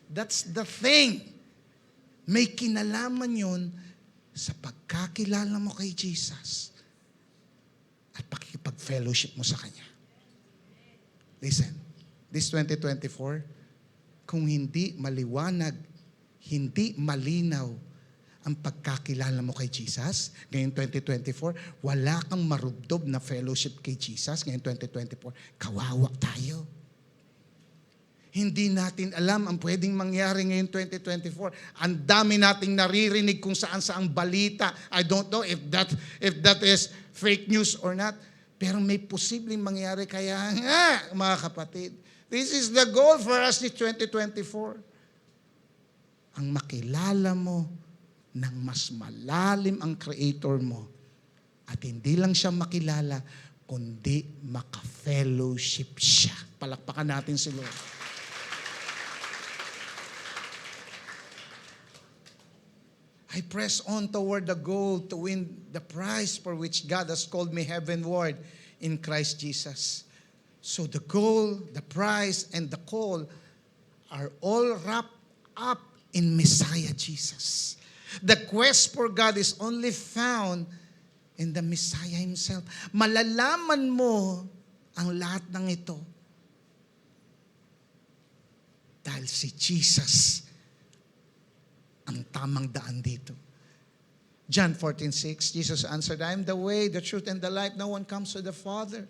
That's the thing. May kinalaman yun sa pagkakilala mo kay Jesus at pakikipag-fellowship mo sa Kanya. Listen, this 2024, kung hindi maliwanag, hindi malinaw ang pagkakilala mo kay Jesus, ngayon 2024, wala kang marubdob na fellowship kay Jesus, ngayon 2024, kawawak tayo. Hindi natin alam ang pwedeng mangyari ngayon 2024. Ang dami nating naririnig kung saan-saang balita. I don't know if that is fake news or not. Pero may posibleng mangyari. Kaya nga, mga kapatid, this is the goal for us in 2024. Ang makilala mo ng mas malalim ang Creator mo. At hindi lang siya makilala, kundi maka-fellowship siya. Palakpakan natin si Lord. I press on toward the goal to win the prize for which God has called me heavenward in Christ Jesus. So the goal, the prize, and the call are all wrapped up in Messiah Jesus. The quest for God is only found in the Messiah Himself. Malalaman mo ang lahat ng ito dahil si Jesus ang tamang daan dito. John 14:6, Jesus answered, I am the way, the truth, and the life. No one comes to the Father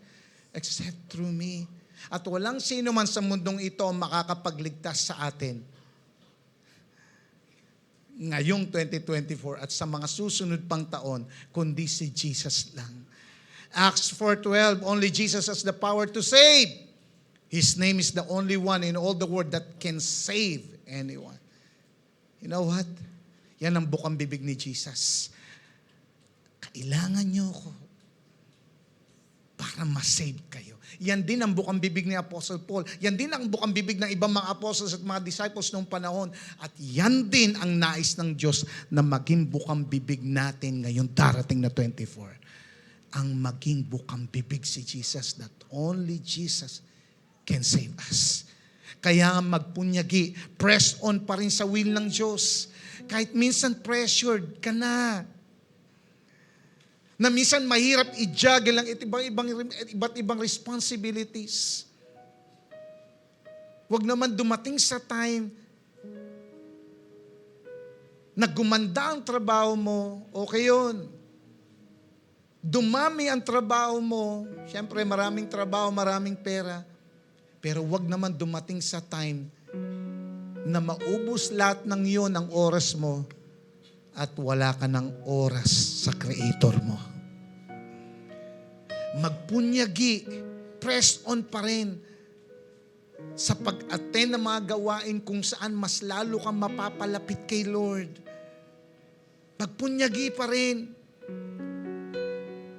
except through me. At walang sino man sa mundong ito ang makakapagligtas sa atin ngayong 2024 at sa mga susunod pang taon, kundi si Jesus lang. Acts 4:12, only Jesus has the power to save. His name is the only one in all the world that can save anyone. You know what? Yan ang bukang bibig ni Jesus. Kailangan niyo ko para para ma-save kayo. Yan din ang bukang bibig ni Apostle Paul. Yan din ang bukang bibig ng ibang mga apostles at mga disciples noong panahon. At yan din ang nais ng Diyos na maging bukang bibig natin ngayon darating na 24. Ang maging bukang bibig si Jesus, that only Jesus can save us. Kaya magpunyagi, press on pa rin sa will ng Diyos. Kahit minsan pressured ka na minsan mahirap i-juggle ang iba't ibang responsibilities. Huwag naman dumating sa time na gumanda ang trabaho mo, okay yun. Dumami ang trabaho mo, siyempre maraming trabaho, maraming pera, pero huwag naman dumating sa time na maubos lahat ng yun ang oras mo at wala ka ng oras sa Creator mo. Magpunyagi, press on pa rin sa pag-attend ng mga gawain kung saan mas lalo kang mapapalapit kay Lord. Magpunyagi pa rin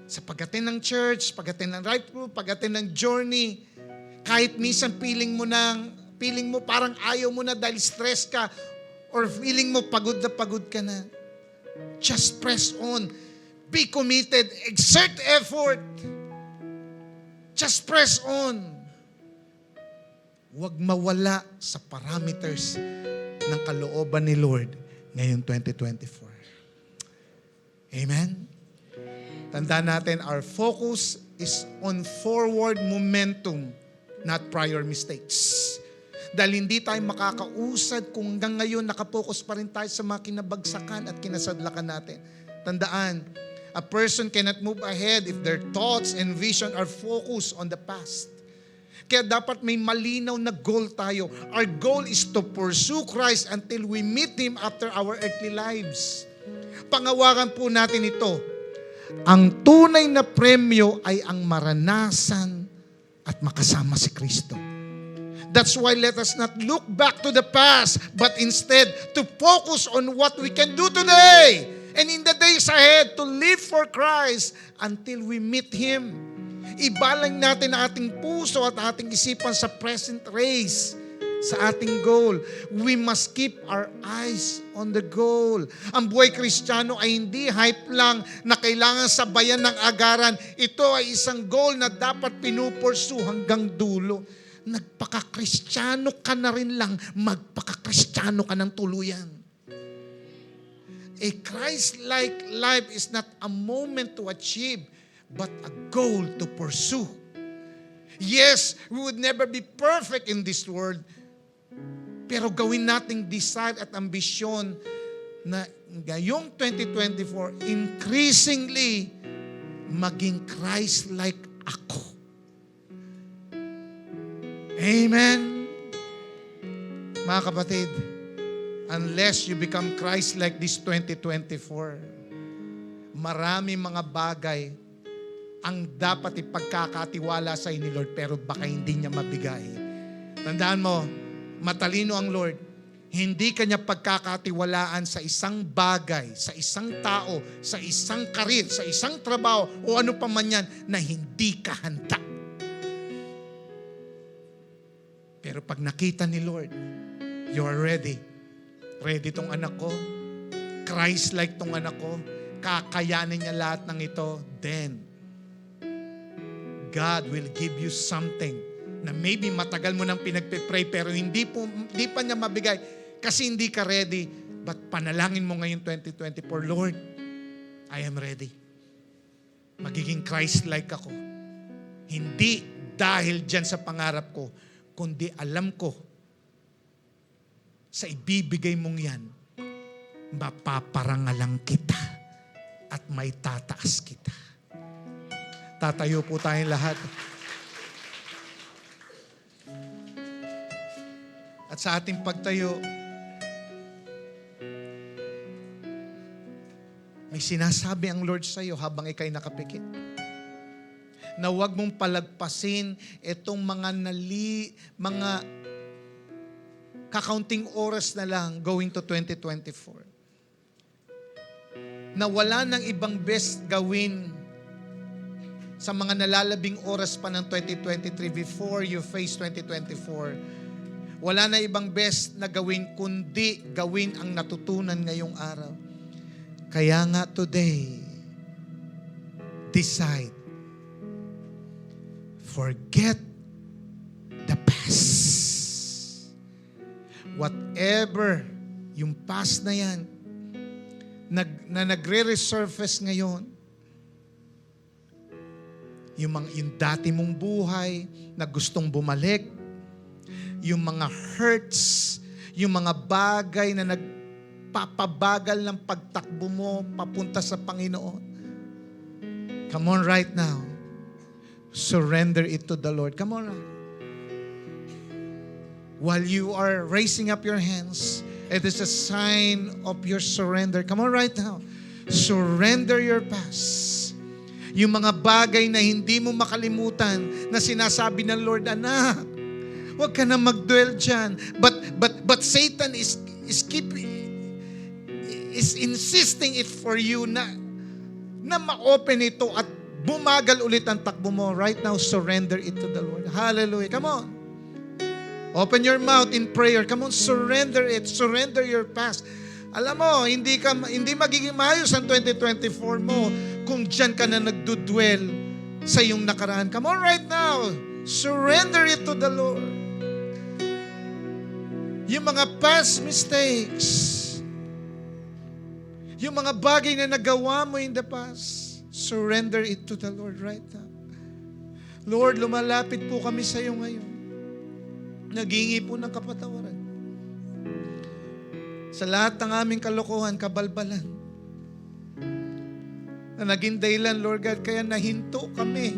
sa pag-attend ng church, pag-attend ng right group, pag-attend ng journey. Kahit minsan feeling mo parang ayaw mo na dahil stress ka or feeling mo pagod ka na. Just press on. Be committed. Exert effort. Just press on. Huwag mawala sa parameters ng kalooban ni Lord ngayong 2024. Amen? Tandaan natin, our focus is on forward momentum, not prior mistakes. Dahil hindi tayo makakausad kung hanggang ngayon nakapokus pa rin tayo sa mga kinabagsakan at kinasadlakan natin. Tandaan, a person cannot move ahead if their thoughts and vision are focused on the past. Kaya dapat may malinaw na goal tayo. Our goal is to pursue Christ until we meet Him after our earthly lives. Pangawakan po natin ito. Ang tunay na premyo ay ang maranasan at makasama si Kristo. That's why let us not look back to the past, but instead to focus on what we can do today and in the days ahead to live for Christ until we meet Him. Ibalang natin ang ating puso at ating isipan sa present race, sa ating goal. We must keep our eyes on the goal. Ang buhay Kristiyano ay hindi hype lang na kailangan sabayan ng agaran. Ito ay isang goal na dapat pinupursu hanggang dulo. Nagpaka-Kristiyano ka na rin lang, magpaka-Kristiyano ka ng tuluyan. A Christ-like life is not a moment to achieve, but a goal to pursue. Yes, we would never be perfect in this world, pero gawin nating desire at ambisyon na ngayong 2024, increasingly, maging Christ-like ako. Amen? Mga kapatid, unless you become Christ-like this 2024, marami mga bagay ang dapat ipagkakatiwala sa ni Lord, pero baka hindi niya mabigay. Tandaan mo, matalino ang Lord. Hindi kanya pagkakatiwalaan sa isang bagay, sa isang tao, sa isang karir, sa isang trabaho, o ano pa man yan, na hindi ka handa. Pero pag nakita ni Lord, you are ready. Ready tong anak ko. Christ-like tong anak ko. Kakayanin niya lahat ng ito. Then, God will give you something na maybe matagal mo nang pinagpipray pero hindi pa niya mabigay kasi hindi ka ready. But panalangin mo ngayon 2024, Lord, I am ready. Magiging Christ-like ako. Hindi dahil dyan sa pangarap ko, kundi alam ko sa ibibigay mong yan, mapaparangalang kita at may tataas kita. Tatayo po tayong lahat. At sa ating pagtayo, may sinasabi ang Lord sa iyo habang ikay nakapikit. Na huwag mong palagpasin itong mga kakaunting oras na lang going to 2024. Na wala nang ibang best gawin sa mga nalalabing oras pa ng 2023 before you face 2024, wala na ibang best na gawin kundi gawin ang natutunan ngayong araw. Kaya nga today, decide. Forget the past. Whatever yung past na yan, na nagre-resurface ngayon, yung dati mong buhay na gustong bumalik, yung mga hurts, yung mga bagay na nagpapabagal ng pagtakbo mo papunta sa Panginoon. Come on right now. Surrender it to the Lord. Come on. While you are raising up your hands, it is a sign of your surrender. Come on right now. Surrender your past. Yung mga bagay na hindi mo makalimutan na sinasabi ng Lord, anak, huwag ka na mag-dwell dyan. But Satan is insisting it for you na ma-open ito at bumagal ulit ang takbo mo. Right now, surrender it to the Lord. Hallelujah. Come on. Open your mouth in prayer. Come on, surrender it. Surrender your past. Alam mo, hindi magiging maayos ang 2024 mo kung dyan ka na nagdudwell sa iyong nakaraan. Come on right now. Surrender it to the Lord. Yung mga past mistakes, yung mga bagay na nagawa mo in the past, surrender it to the Lord right now. Lord, lumalapit po kami sa iyo ngayon. Naghingi po ng kapatawaran. Sa lahat ng aming kalokohan, kabalbalan, na naging dahilan, Lord God, kaya nahinto kami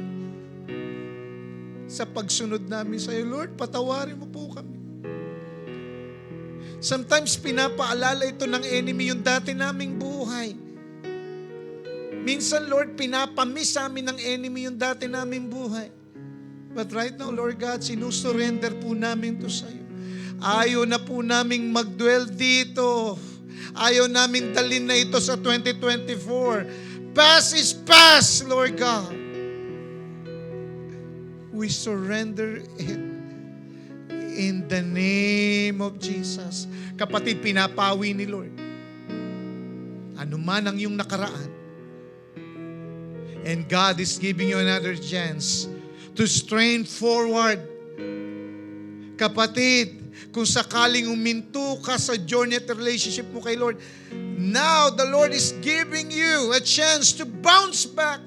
sa pagsunod namin sa iyo. Lord, patawarin mo po kami. Sometimes pinapaalala ito ng enemy yung dati naming buhay. Minsan, Lord, pinapamiss sa amin ng enemy yung dati naming buhay. But right now, Lord God, sinusurrender po namin to sa iyo. Ayaw na po naming mag-dwell dito. Ayaw namin dalhin na ito sa 2024. Past is past, Lord God. We surrender it in the name of Jesus. Kapatid, pinapawi ni Lord. Ano man ang iyong nakaraan. And God is giving you another chance to strain forward. Kapatid, kung sakaling uminto ka sa journey at relationship mo kay Lord, now the Lord is giving you a chance to bounce back.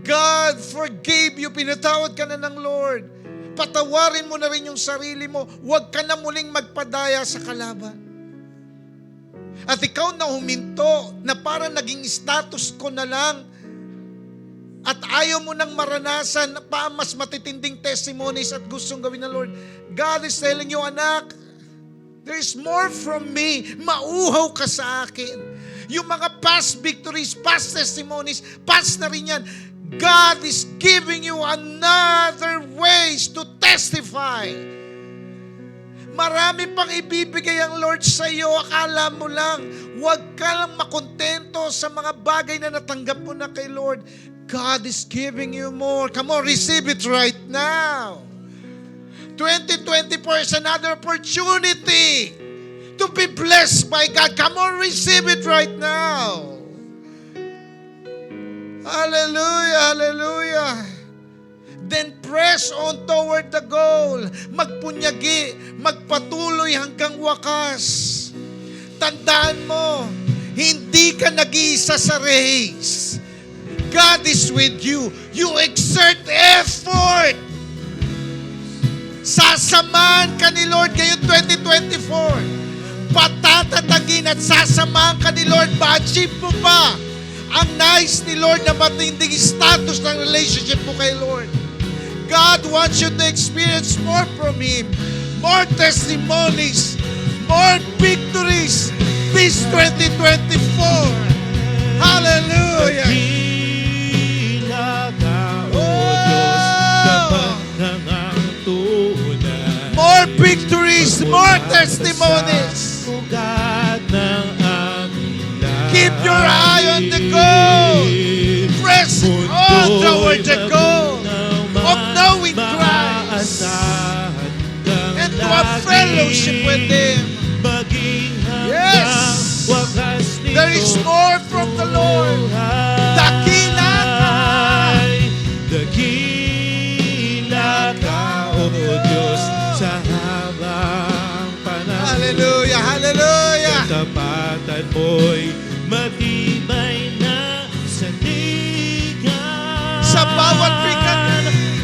God forgave you, pinatawad ka na ng Lord. Patawarin mo na rin yung sarili mo. Huwag ka na muling magpadaya sa kalaban. At ikaw na huminto, na parang naging status ko na lang, at ayaw mo nang maranasan pa mas matitinding testimonies at gustong gawin ng Lord. God is telling you, anak, there is more from me. Mauhaw ka sa akin. Yung mga past victories, past testimonies, past na rin yan. God is giving you another ways to testify. Marami pang ibibigay ang Lord sa iyo. Akala mo lang, huwag ka lang makontento sa mga bagay na natanggap mo na kay Lord. God is giving you more. Come on, receive it right now. 2024 is another opportunity to be blessed by God. Come on, receive it right now. Hallelujah, hallelujah. Then press on toward the goal. Magpunyagi, magpatuloy hanggang wakas. Tandaan mo, hindi ka nag-iisa sa race. God is with you. You exert effort. Sasamahan ka ni Lord ngayong 2024. Patatatagin at sasamahan ka ni Lord. Ma-achieve mo pa ang nais ni Lord na matinding status ng relationship mo kay Lord. God wants you to experience more from Him. More testimonies. More victories this 2024. Hallelujah. More victories, more testimonies. Keep your eye on the goal. Press Yes! Oh, toward the goal of knowing Christ and to have fellowship with Him. Yes! There is more from the Lord. Dakila ka. Dakila ka, O Diyos, sa habang panahon. Hallelujah, hallelujah. Katapatan mo'y matibay na sandigan. Sa bawat bigat.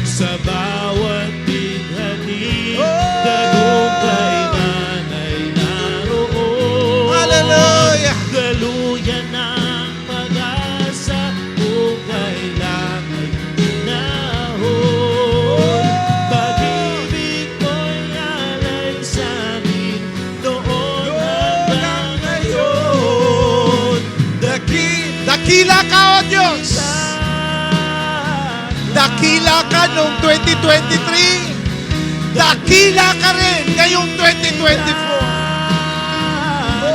Sa bawat bighati, Oh! tagumpay man ay naroon. Hallelujah. Daluyan ng pag-asa kung kailan ay ginahon. Pag-ibig mo'y alay sa amin noon hanggang ngayon. Dakila ka, O Diyos. Dakila ka noong 2023. Dakila ka rin ngayong 2024. Oh,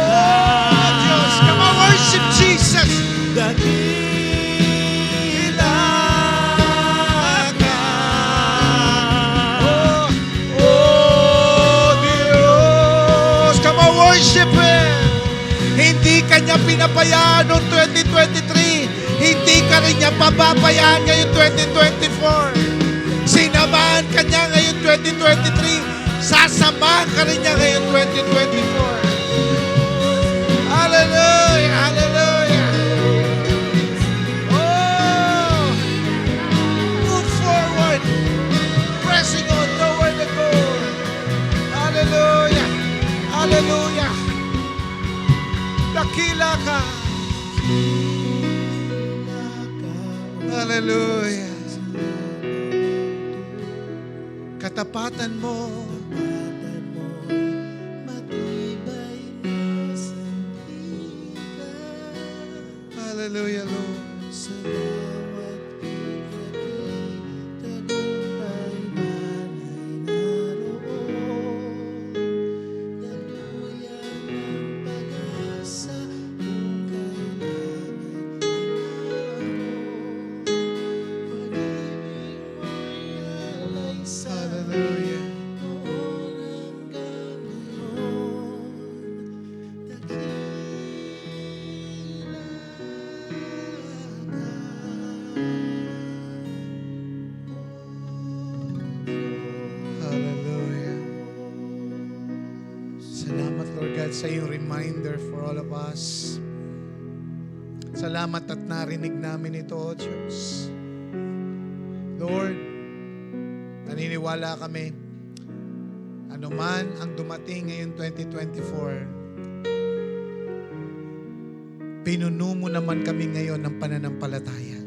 Diyos. Come on, worship Jesus. Dakila ka. Oh, Diyos. Come on, worship Him. Hindi ka niya pinabayaan noong 2023. Hindi ka rin niya pababayaan ngayong 2024. Sinamahan ka niya ngayong 2023. Sasamahan ka rin niya ngayong 2024. Hallelujah! Hallelujah! Oh! Move forward. Pressing on toward the goal. Hallelujah! Hallelujah! Dakila ka. Hallelujah. Katapatan mo. Matibay na sandigan. Hallelujah, Lord. Sa bawat bighati, tagumpay man ay naroon. Daluyan ng pag-asa kung kailan ay ginahon. Pag-ibig mo'y alay sa Hallelujah. noon hanggang ngayon. Dakila Hallelujah. Salamat, Lord God, sa iyong reminder for all of us. Salamat at narinig namin ito, O Diyos. Lord, naniniwala kami, anuman ang dumating ngayong 2024, pinuno mo naman kami ngayon ng pananampalataya.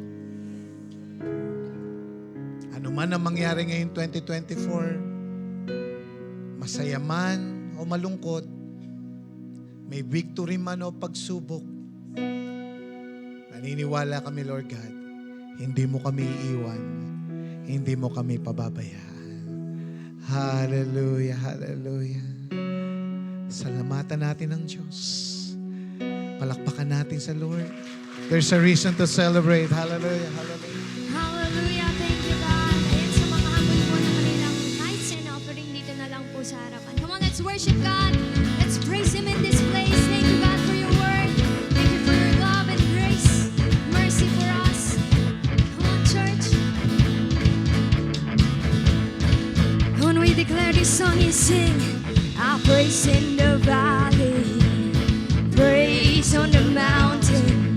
Ano man ang mangyari ngayong 2024, masaya man o malungkot, may victory man o pagsubok, naniniwala kami, Lord God, hindi mo kami iiwan, hindi mo kami pababayaan. Hallelujah, hallelujah. Salamatan natin ang Diyos. Palakpakan natin sa Lord. There's a reason to celebrate. Hallelujah, hallelujah. Hallelujah. Thank you, God. Ayan sa mga habol po ng kanilang tithes and offering dito na lang po sa harapan. Come on, let's worship God. Let's praise Him in this place. Thank you, God, for your word. Thank you for your love and grace, mercy for us. Come on, church. When we declare this song, you sing, I praise in the valley, praise on the mountain.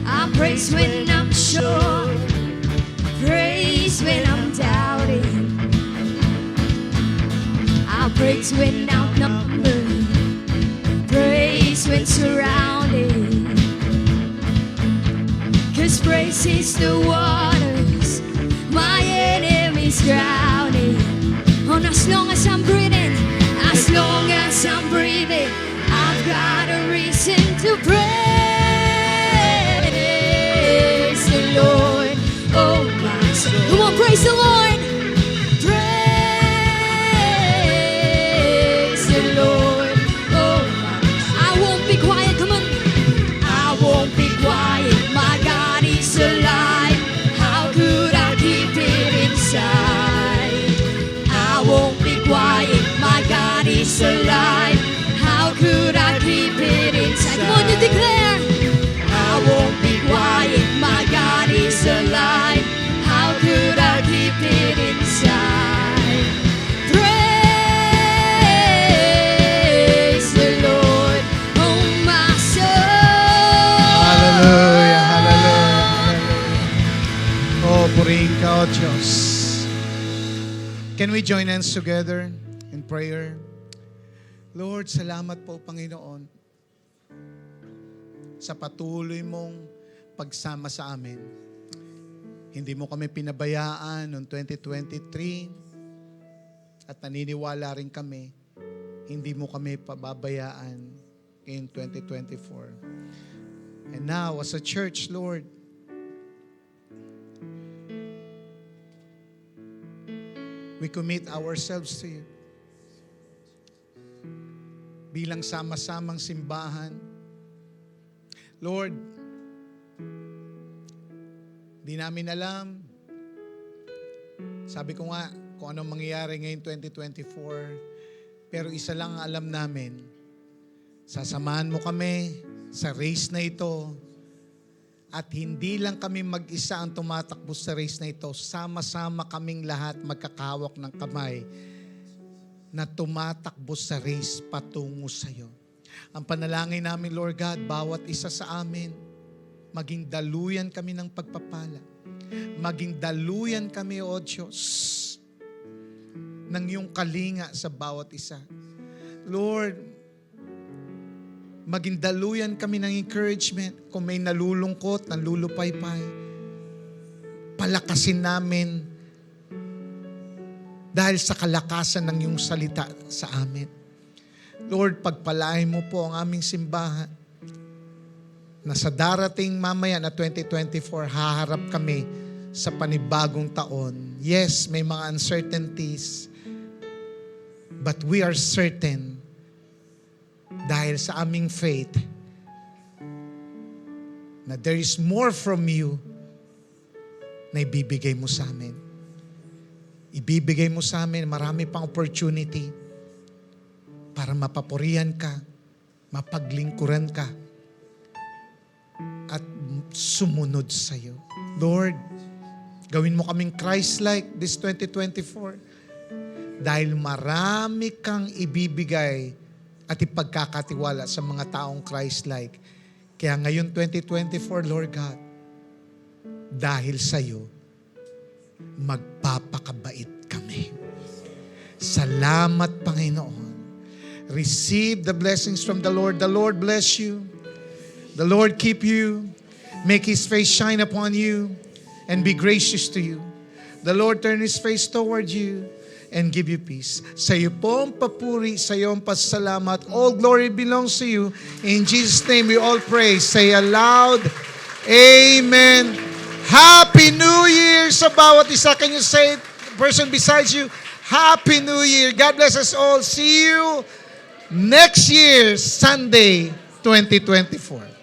I praise when I'm sure, praise when I'm doubting. I praise when outnumbered, praise when surrounded. 'Cause praise is the waters my enemies drowning. And as long as I'm breathing, as long as I'm breathing, I've got a reason to praise the Lord. Oh my soul. Come on, praise the Lord. Praise the Lord. Oh my. I won't be quiet. Come on. I won't be quiet. My Can we join hands together in prayer? Lord, salamat po, Panginoon, sa patuloy mong pagsama sa amin. Hindi mo kami pinabayaan noong 2023 at naniniwala rin kami, hindi mo kami pababayaan in 2024. And now, as a church, Lord, we commit ourselves to you. Bilang sama-samang simbahan, Lord, di namin alam. Sabi ko nga, kung anong mangyayari ngayon 2024, pero isa lang ang alam namin, sasamahan mo kami sa race na ito, at hindi lang kami mag-isa ang tumatakbo sa race na ito, sama-sama kaming lahat magkakahawak ng kamay na tumatakbo sa race patungo sa iyo. Ang panalangin namin, Lord God, bawat isa sa amin, maging daluyan kami ng pagpapala. Maging daluyan kami, O Diyos, ng iyong kalinga sa bawat isa. Lord, maging daluyan kami ng encouragement. Kung may nalulungkot, nalulupaypay, palakasin namin dahil sa kalakasan ng iyong salita sa amin. Lord, pagpalain mo po ang aming simbahan na sa darating mamaya na 2024, haharap kami sa panibagong taon. Yes, may mga uncertainties, but we are certain dahil sa aming faith na there is more from you na ibibigay mo sa amin. Ibibigay mo sa amin marami pang opportunity para mapapurihan ka, mapaglingkuran ka, at sumunod sa iyo. Lord, gawin mo kaming Christ-like this 2024 dahil marami kang ibibigay at ipagkakatiwala sa mga taong Christ-like. Kaya ngayon 2024, Lord God, dahil sa iyo, magpapakabait kami. Salamat, Panginoon. Receive the blessings from the Lord. The Lord bless you. The Lord keep you. Make His face shine upon you and be gracious to you. The Lord turn His face toward you and give you peace. Sa iyo pong papuri, sa iyo ang pasalamat. All glory belongs to you. In Jesus' name we all pray. Say aloud, Amen. Happy New Year sa bawat isa. Can you say it? The person beside you, Happy New Year. God bless us all. See you next year, Sunday, 2024.